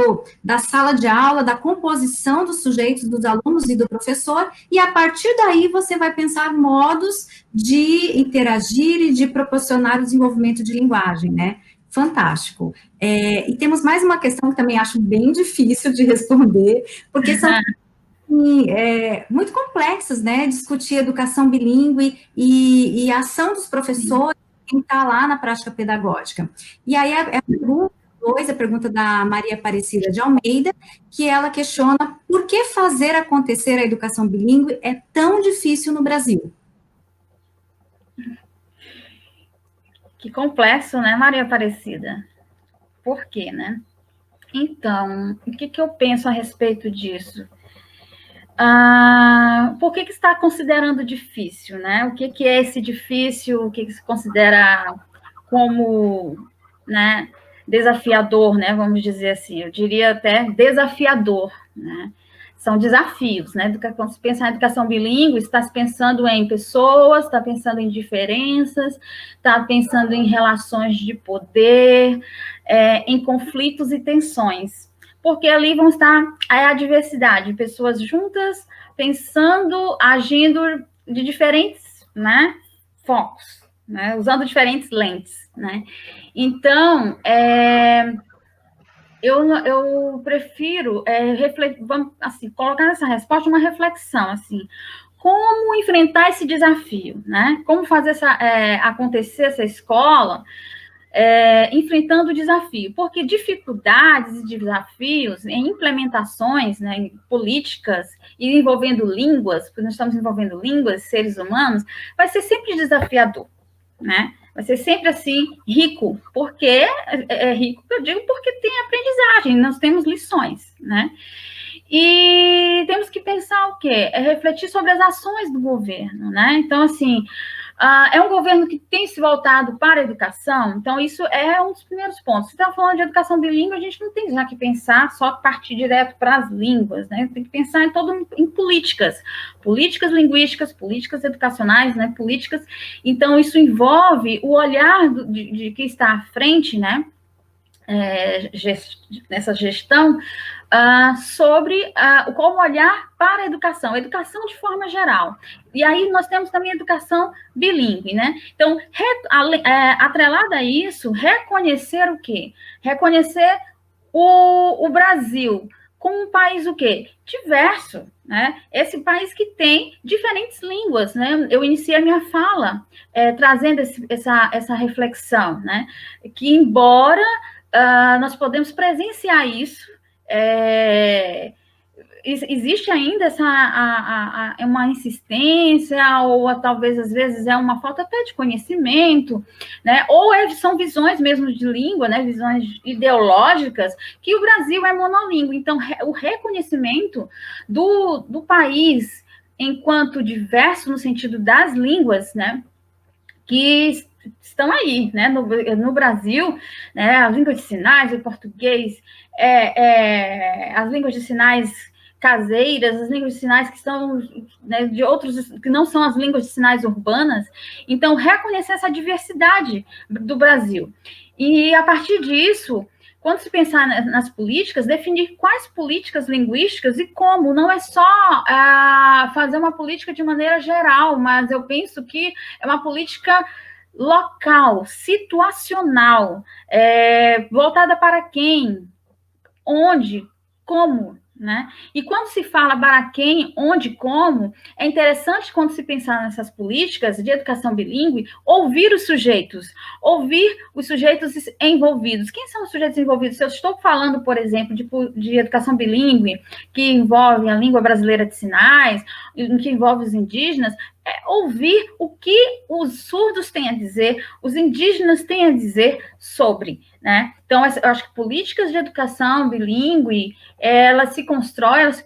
da sala de aula, da composição dos sujeitos, dos alunos e do professor, e a partir daí você vai pensar modos de interagir e de proporcionar o desenvolvimento de linguagem, né? Fantástico. E temos mais uma questão que também acho bem difícil de responder, porque são muito complexas, né? Discutir educação bilíngue e a ação dos professores em estar lá na prática pedagógica. E aí a pergunta da Maria Aparecida de Almeida, que ela questiona por que fazer acontecer a educação bilíngue é tão difícil no Brasil. Que complexo, né, Maria Aparecida? Por quê, né? Então, o que eu penso a respeito disso? Por que está considerando difícil, né? O que é esse difícil, o que se considera como, né, desafiador, né? Vamos dizer assim, eu diria até desafiador, né? são desafios, né? Quando se pensa em educação bilíngue, está se pensando em pessoas, está pensando em diferenças, está pensando em relações de poder, em conflitos e tensões. Porque ali vão estar a diversidade, pessoas juntas, pensando, agindo de diferentes, né, focos, né, usando diferentes lentes, né. Então, eu prefiro vamos, assim, colocar nessa resposta uma reflexão, assim, como enfrentar esse desafio, né? Como fazer acontecer essa escola enfrentando o desafio, porque dificuldades e desafios em implementações, né, em políticas e envolvendo línguas, porque nós estamos envolvendo línguas, seres humanos, vai ser sempre desafiador, né? Vai ser sempre assim, rico, porque é rico, eu digo, porque tem aprendizagem, nós temos lições, né? E temos que pensar o quê? Refletir sobre as ações do governo, né? Então, assim, é um governo que tem se voltado para a educação, então isso é um dos primeiros pontos. Se está falando de educação bilíngue, a gente não tem já que pensar só partir direto para as línguas, né? Tem que pensar em políticas linguísticas, políticas educacionais, né? Políticas. Então, isso envolve o olhar de quem está à frente, né? Nessa gestão, sobre como olhar para a educação de forma geral. E aí nós temos também a educação bilíngue, né? Então, atrelada a isso, reconhecer o quê? Reconhecer o Brasil como um país o quê? Diverso, né? Esse país que tem diferentes línguas, né? Eu iniciei a minha fala trazendo essa reflexão, né? Que embora nós podemos presenciar isso, existe ainda uma insistência, ou talvez às vezes é uma falta até de conhecimento, né? Ou são visões mesmo de língua, né? Visões ideológicas, que o Brasil é monolíngue. Então, o reconhecimento do país enquanto diverso no sentido das línguas, né? Que estão aí, né, no Brasil, né, as línguas de sinais, o português, as línguas de sinais caseiras, as línguas de sinais que são, né, de outros, que não são as línguas de sinais urbanas. Então, reconhecer essa diversidade do Brasil. E, a partir disso, quando se pensar nas políticas, definir quais políticas linguísticas e como. Não é só fazer uma política de maneira geral, mas eu penso que é uma política local, situacional, voltada para quem, onde, como, né? E quando se fala para quem, onde, como, é interessante, quando se pensar nessas políticas de educação bilíngue, ouvir os sujeitos envolvidos. Quem são os sujeitos envolvidos? Se eu estou falando, por exemplo, de educação bilíngue, que envolve a língua brasileira de sinais, que envolve os indígenas, ouvir o que os surdos têm a dizer, os indígenas têm a dizer sobre, né? Então, eu acho que políticas de educação bilíngue, ela se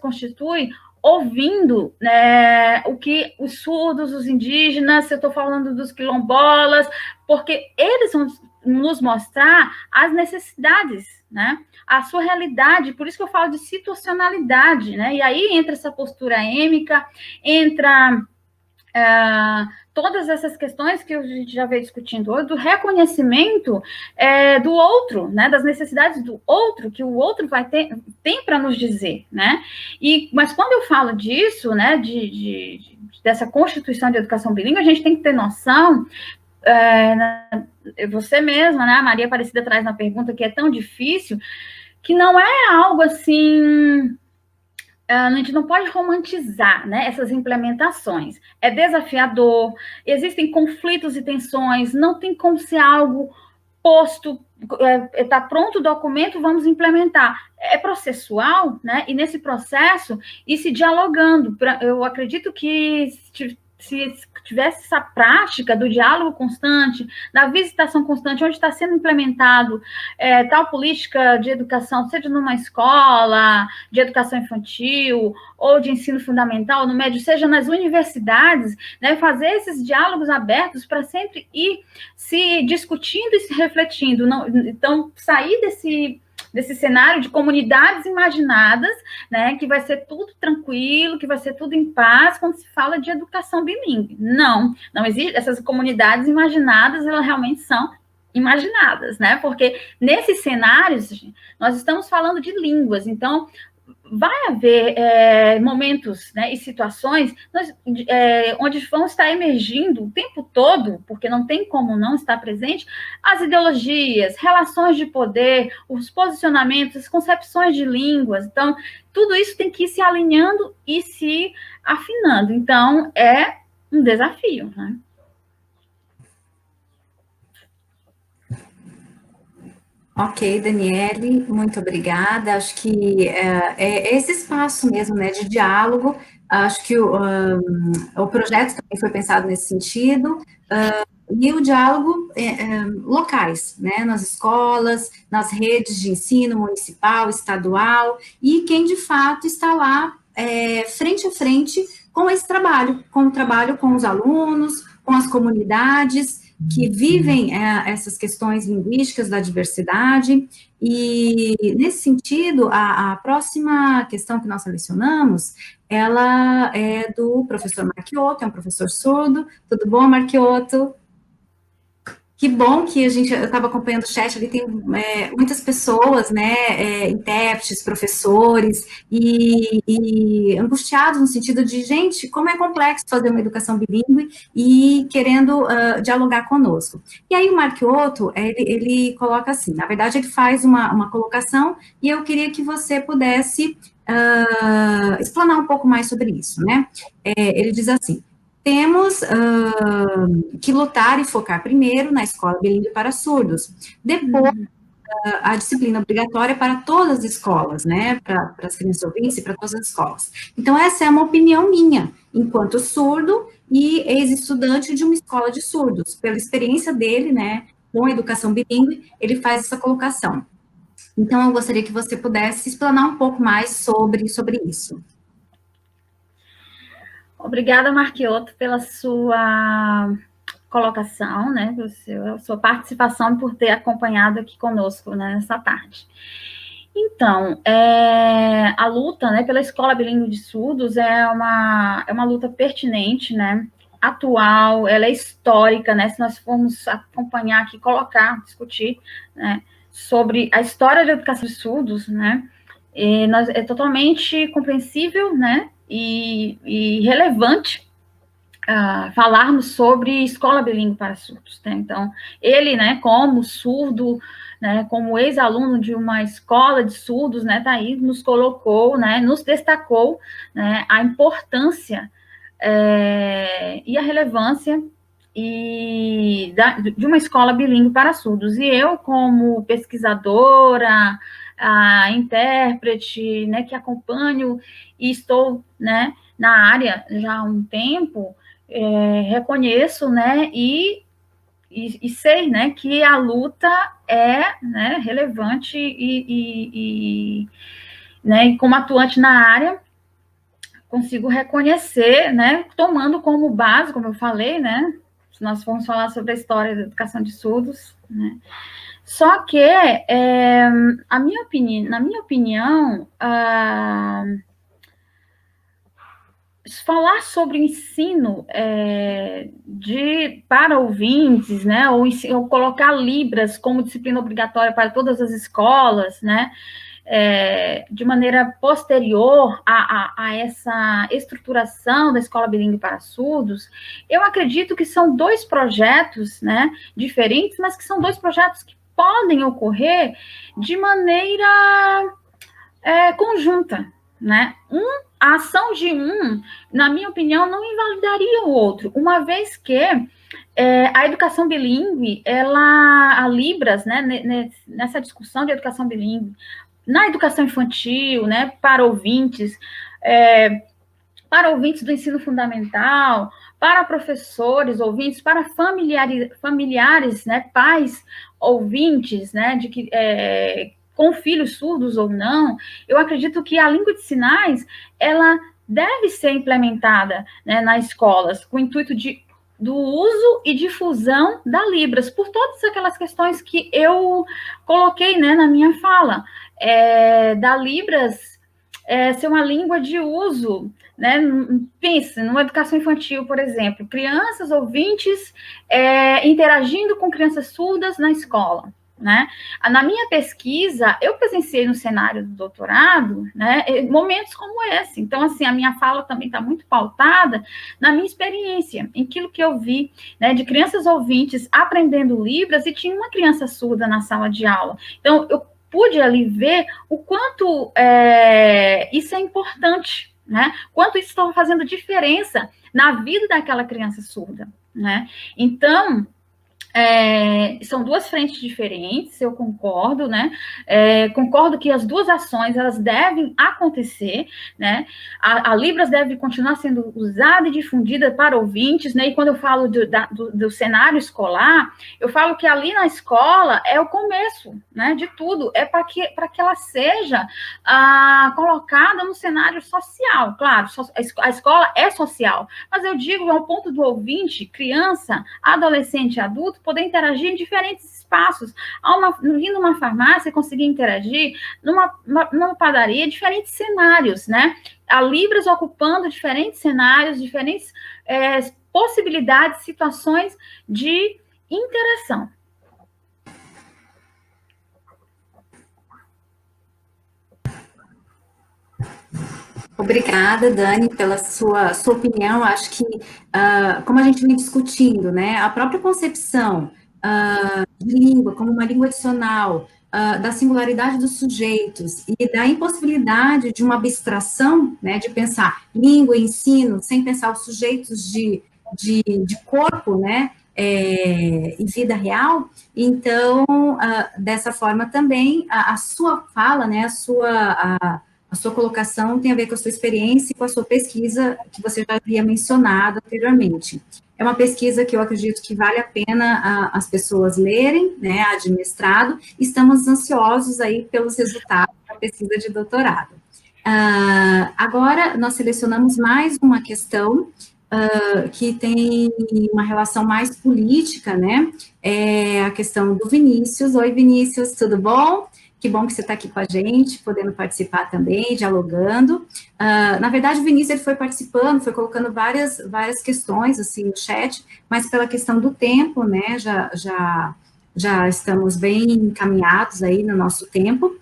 constitui ouvindo, né, o que os surdos, os indígenas, eu estou falando dos quilombolas, porque eles vão nos mostrar as necessidades, né? A sua realidade, por isso que eu falo de situacionalidade, né? E aí entra essa postura êmica, entra todas essas questões que a gente já veio discutindo hoje, do reconhecimento do outro, né, das necessidades do outro, que o outro tem para nos dizer, né? Mas quando eu falo disso, né, dessa constituição de educação bilíngue, a gente tem que ter noção, você mesma, né, a Maria Aparecida traz na pergunta que é tão difícil, que não é algo assim... a gente não pode romantizar, né, essas implementações. É desafiador, existem conflitos e tensões, não tem como ser algo posto, está pronto o documento, vamos implementar. É processual, né? E nesse processo, e se dialogando. Eu acredito que se tivesse essa prática do diálogo constante, da visitação constante, onde está sendo implementado tal política de educação, seja numa escola, de educação infantil, ou de ensino fundamental, no médio, seja nas universidades, né, fazer esses diálogos abertos para sempre ir se discutindo e se refletindo. Não, então, sair desse cenário de comunidades imaginadas, né, que vai ser tudo tranquilo, que vai ser tudo em paz, quando se fala de educação bilíngue. Não existe, essas comunidades imaginadas, elas realmente são imaginadas, né, porque nesses cenários, nós estamos falando de línguas, então, vai haver momentos, né, e situações onde vão estar emergindo o tempo todo, porque não tem como não estar presente, as ideologias, relações de poder, os posicionamentos, as concepções de línguas. Então, tudo isso tem que ir se alinhando e se afinando. Então, é um desafio, né? Ok, Daniele, muito obrigada. Acho que é esse espaço mesmo, né, de diálogo. Acho que o projeto também foi pensado nesse sentido. E o diálogo locais, né, nas escolas, nas redes de ensino municipal, estadual, e quem de fato está lá frente a frente com esse trabalho, com o trabalho com os alunos, com as comunidades que vivem essas questões linguísticas da diversidade, e nesse sentido, a próxima questão que nós selecionamos, ela é do professor Marchiotto, é um professor surdo. Tudo bom, Marchiotto? Que bom que eu estava acompanhando o chat, ali tem muitas pessoas, né, intérpretes, professores, e angustiados no sentido de, gente, como é complexo fazer uma educação bilíngue e querendo dialogar conosco. E aí o Marchiotto, ele coloca assim, na verdade ele faz uma colocação, e eu queria que você pudesse explanar um pouco mais sobre isso, né? Ele diz assim: temos que lutar e focar primeiro na escola bilíngue para surdos, depois a disciplina obrigatória para todas as escolas, né, para as crianças ouvintes e para todas as escolas. Então, essa é uma opinião minha, enquanto surdo e ex-estudante de uma escola de surdos. Pela experiência dele, né, com a educação bilíngue, ele faz essa colocação. Então, eu gostaria que você pudesse explanar um pouco mais sobre isso. Obrigada, Marchiotto, pela sua colocação, né, sua participação e por ter acompanhado aqui conosco, né, nessa tarde. Então, a luta, né, pela escola bilíngue de surdos é uma luta pertinente, né, atual, ela é histórica, né, se nós formos acompanhar aqui, colocar, discutir, né, sobre a história da educação de surdos, né, é totalmente compreensível, né, e relevante falarmos sobre escola bilíngue para surdos, né? Então, ele, né, como surdo, né, como ex-aluno de uma escola de surdos, né, tá aí, nos colocou, né, nos destacou, né, a importância e a relevância de uma escola bilíngue para surdos. E eu, como pesquisadora, intérprete, né, que acompanho e estou, né, na área já há um tempo, reconheço, né, e sei, né, que a luta é, né, relevante né, e como atuante na área, consigo reconhecer, né, tomando como base, como eu falei, né, se nós formos falar sobre a história da educação de surdos, né, só que, na minha opinião, falar sobre o ensino para ouvintes, né, ou colocar Libras como disciplina obrigatória para todas as escolas, né, de maneira posterior a essa estruturação da escola bilíngue para surdos, eu acredito que são dois projetos, né, diferentes, mas que são dois projetos que podem ocorrer de maneira conjunta, né? A ação de um, na minha opinião, não invalidaria o outro, uma vez que a educação bilíngue, a Libras, né, nessa discussão de educação bilíngue, na educação infantil, né, para ouvintes do ensino fundamental, para professores ouvintes, para familiares, né, pais ouvintes, né, com filhos surdos ou não, eu acredito que a língua de sinais, ela deve ser implementada, né, nas escolas, com o intuito de do uso e difusão da Libras, por todas aquelas questões que eu coloquei, né, na minha fala, da Libras ser uma língua de uso, né? Pense, numa educação infantil, por exemplo, crianças ouvintes interagindo com crianças surdas na escola. Né? Na minha pesquisa, eu presenciei no cenário do doutorado, né, momentos como esse. Então, assim, a minha fala também está muito pautada na minha experiência, em aquilo que eu vi, né, de crianças ouvintes aprendendo Libras e tinha uma criança surda na sala de aula. Então, eu pude ali ver o quanto isso é importante, né? Quanto isso estava fazendo diferença na vida daquela criança surda, né? Então, são duas frentes diferentes, eu concordo, né? Concordo que as duas ações, elas devem acontecer, né? A Libras deve continuar sendo usada e difundida para ouvintes, né? E quando eu falo do cenário escolar, eu falo que ali na escola é o começo, né? De tudo, para que ela seja colocada no cenário social. Claro, a escola é social, mas eu digo ao ponto do ouvinte, criança, adolescente, adulto, poder interagir em diferentes espaços. Ir numa farmácia, conseguir interagir, numa padaria, diferentes cenários, né? A Libras ocupando diferentes cenários, diferentes possibilidades, situações de interação. Obrigada, Dani, pela sua opinião. Acho que, como a gente vem discutindo, né, a própria concepção de língua como uma língua adicional, da singularidade dos sujeitos e da impossibilidade de uma abstração, né, de pensar língua e ensino sem pensar os sujeitos de corpo, né, e vida real. Então, dessa forma também, a sua fala, né, a sua colocação tem a ver com a sua experiência e com a sua pesquisa, que você já havia mencionado anteriormente. É uma pesquisa que eu acredito que vale a pena as pessoas lerem, né, a de mestrado. Estamos ansiosos aí pelos resultados da pesquisa de doutorado. Agora, nós selecionamos mais uma questão que tem uma relação mais política, né, é a questão do Vinícius. Oi, Vinícius, tudo bom? Que bom que você está aqui com a gente, podendo participar também, dialogando. Na verdade, o Vinícius ele foi participando, foi colocando várias questões assim no chat, mas pela questão do tempo, né, já estamos bem encaminhados aí no nosso tempo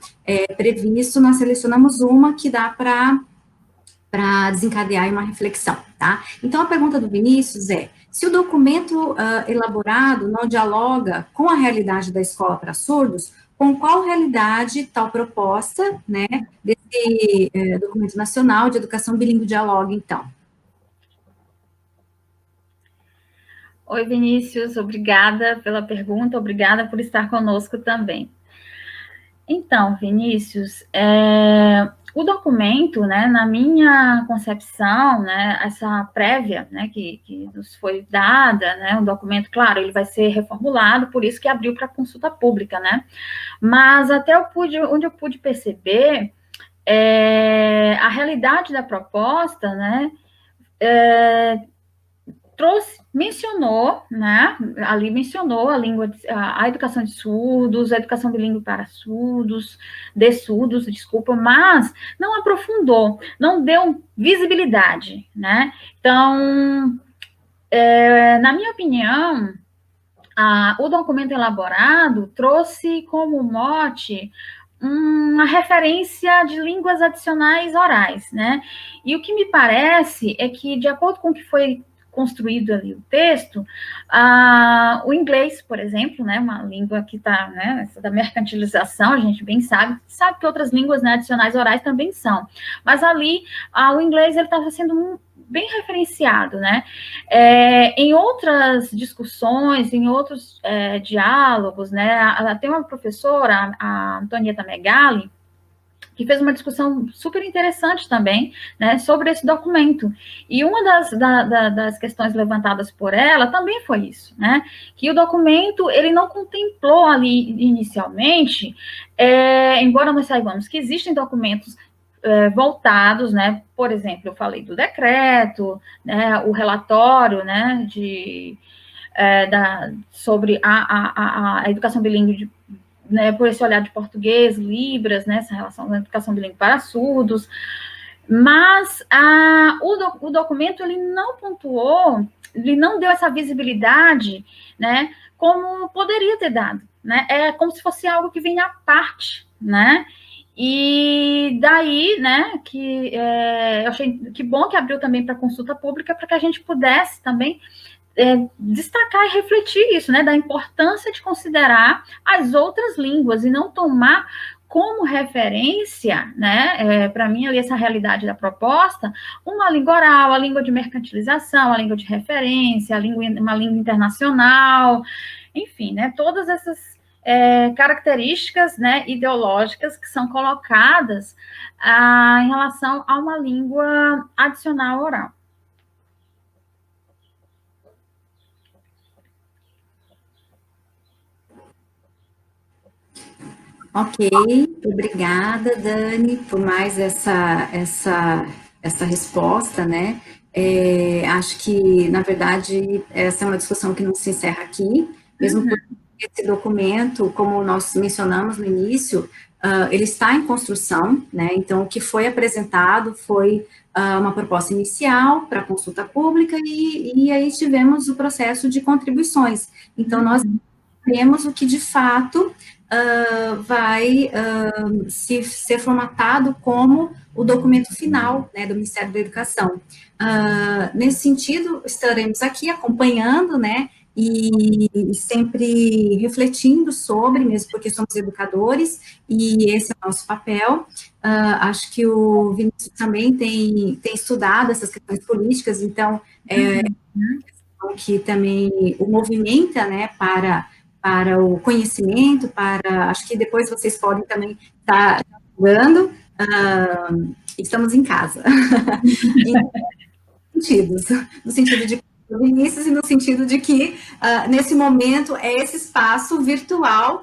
previsto. Nós selecionamos uma que dá para desencadear uma reflexão, tá? Então, a pergunta do Vinícius é: se o documento elaborado não dialoga com a realidade da escola para surdos, com qual realidade tal proposta, né, desse documento nacional de educação bilíngue dialoga, então? Oi, Vinícius, obrigada pela pergunta, obrigada por estar conosco também. Então, Vinícius, o documento, né, na minha concepção, né, essa prévia, né, que nos foi dada, né, um documento, claro, ele vai ser reformulado, por isso que abriu para consulta pública, né, mas até onde eu pude perceber, a realidade da proposta, né, mencionou, né, ali mencionou a língua, a educação de surdos, a educação bilíngue para surdos, de surdos, desculpa, mas não aprofundou, não deu visibilidade, né, então, na minha opinião, o documento elaborado trouxe como mote uma referência de línguas adicionais orais, né, e o que me parece é que, de acordo com o que foi construído ali o texto, o inglês, por exemplo, né, uma língua que está, né, essa da mercantilização, a gente bem sabe que outras línguas, né, adicionais orais também são, mas ali o inglês ele estava sendo bem referenciado, né, em outras discussões, em outros diálogos, né, tem uma professora, a Antonieta Megali, que fez uma discussão super interessante também, né, sobre esse documento. E uma das questões levantadas por ela também foi isso, né, que o documento, ele não contemplou ali inicialmente, embora nós saibamos que existem documentos voltados, né, por exemplo, eu falei do decreto, né, o relatório, né, sobre a educação bilíngue, né, por esse olhar de português, Libras, né, essa relação da educação bilíngue para surdos, mas o documento, ele não pontuou, ele não deu essa visibilidade, né, como poderia ter dado, né, é como se fosse algo que vem à parte, né, e daí, né, que eu achei que bom que abriu também para consulta pública, para que a gente pudesse também destacar e refletir isso, né, da importância de considerar as outras línguas e não tomar como referência, né, para mim ali essa realidade da proposta, uma língua oral, a língua de mercantilização, a língua de referência, uma língua internacional, enfim, né, todas essas características, né, ideológicas que são colocadas em relação a uma língua adicional oral. Ok, obrigada, Dani, por mais essa resposta, né? Acho que, na verdade, essa é uma discussão que não se encerra aqui, mesmo porque esse documento, como nós mencionamos no início, ele está em construção, né? Então, o que foi apresentado foi uma proposta inicial para consulta pública e aí tivemos o processo de contribuições. Então, nós temos o que, de fato, vai ser formatado como o documento final, né, do Ministério da Educação. Nesse sentido, estaremos aqui acompanhando, né, e sempre refletindo sobre, mesmo porque somos educadores, e esse é o nosso papel. Acho que o Vinícius também tem estudado essas questões políticas, então, que também o movimenta, né, para o conhecimento, acho que depois vocês podem também estar jogando, estamos em casa. No sentido de Vinícius e no sentido de que, nesse momento, é esse espaço virtual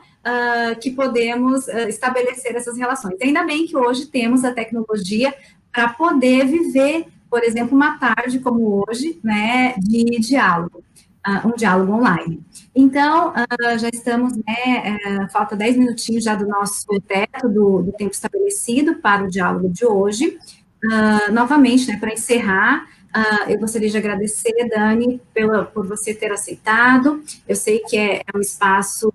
que podemos estabelecer essas relações. Ainda bem que hoje temos a tecnologia para poder viver, por exemplo, uma tarde como hoje, né, de diálogo. Um diálogo online. Então, já estamos, né, falta 10 minutinhos já do nosso teto do tempo estabelecido para o diálogo de hoje. Novamente, né, para encerrar, eu gostaria de agradecer, Dani, por você ter aceitado. Eu sei que é um espaço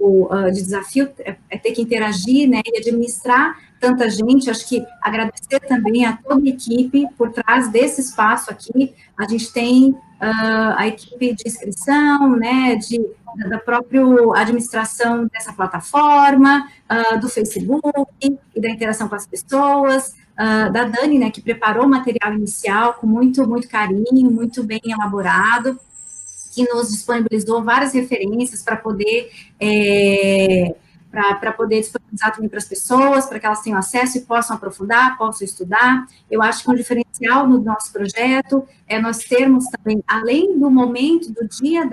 de desafio, ter que interagir, né, e administrar tanta gente. Acho que agradecer também a toda a equipe por trás desse espaço aqui. A gente tem a equipe de inscrição, né, da própria administração dessa plataforma, do Facebook e da interação com as pessoas, da Dani, né, que preparou o material inicial com muito, muito carinho, muito bem elaborado, que nos disponibilizou várias referências para poder disponibilizar também para as pessoas, para que elas tenham acesso e possam aprofundar, possam estudar. Eu acho que um diferencial no nosso projeto é nós termos também, além do momento do dia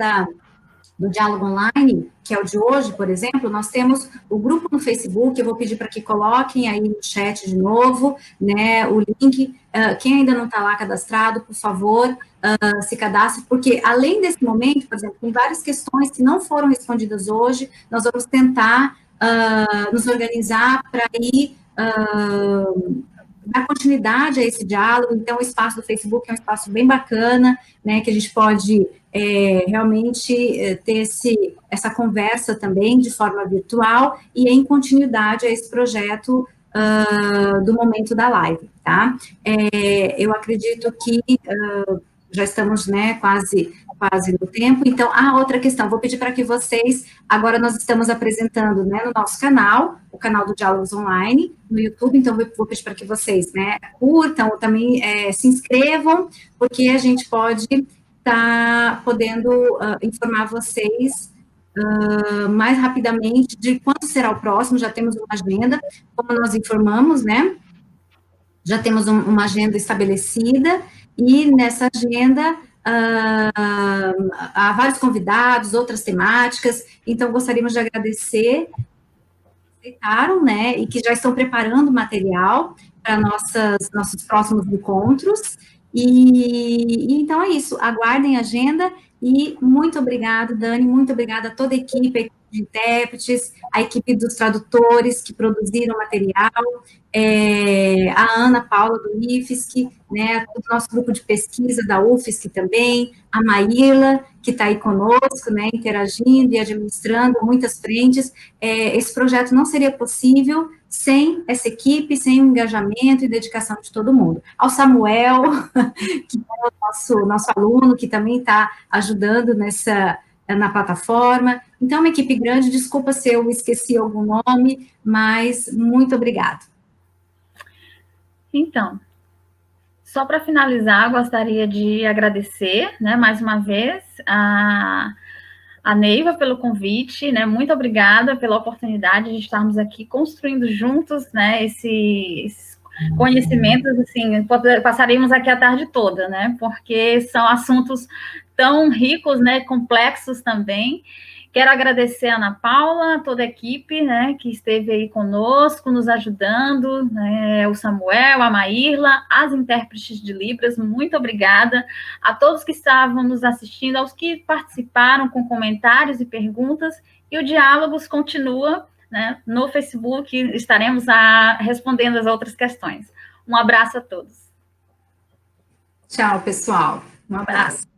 do diálogo online, que é o de hoje, por exemplo, nós temos o grupo no Facebook. Eu vou pedir para que coloquem aí no chat de novo, né, o link. Quem ainda não está lá cadastrado, por favor, se cadastre, porque além desse momento, por exemplo, tem várias questões que não foram respondidas hoje, nós vamos tentar nos organizar para ir dar continuidade a esse diálogo. Então, o espaço do Facebook é um espaço bem bacana, né, que a gente pode realmente ter essa conversa também de forma virtual e em continuidade a esse projeto do momento da live, tá? Eu acredito que já estamos, né, quase no tempo. Então, outra questão, vou pedir para que vocês, agora nós estamos apresentando, né, no nosso canal, o canal do Diálogos Online, no YouTube, então vou pedir para que vocês, né, curtam, também se inscrevam, porque a gente pode estar podendo informar vocês mais rapidamente de quando será o próximo. Já temos uma agenda, como nós informamos, né, já temos uma agenda estabelecida, e nessa agenda há vários convidados, outras temáticas. Então, gostaríamos de agradecer que aceitaram, né, e que já estão preparando o material. para nossos próximos encontros. E então é isso, aguardem a agenda e muito obrigada, Dani, muito obrigada a toda a equipe de intérpretes, a equipe dos tradutores que produziram material, a Ana Paula do IFSC, né, o nosso grupo de pesquisa da UFSC também, a Maíla, que está aí conosco, né, interagindo e administrando muitas frentes. Esse projeto não seria possível sem essa equipe, sem o engajamento e dedicação de todo mundo. Ao Samuel, que é o nosso aluno, que também está ajudando na plataforma. Então, é uma equipe grande, desculpa se eu esqueci algum nome, mas muito obrigada. Então, só para finalizar, gostaria de agradecer, né, mais uma vez, a Neiva pelo convite, né, muito obrigada pela oportunidade de estarmos aqui construindo juntos, né, esses conhecimentos, assim, passaremos aqui a tarde toda, né, porque são assuntos tão ricos, né, complexos também. Quero agradecer a Ana Paula, toda a equipe, né, que esteve aí conosco, nos ajudando, né, o Samuel, a Maírla, as intérpretes de Libras, muito obrigada. A todos que estavam nos assistindo, aos que participaram com comentários e perguntas, e o Diálogos continua, né, no Facebook, estaremos respondendo as outras questões. Um abraço a todos. Tchau, pessoal. Um abraço.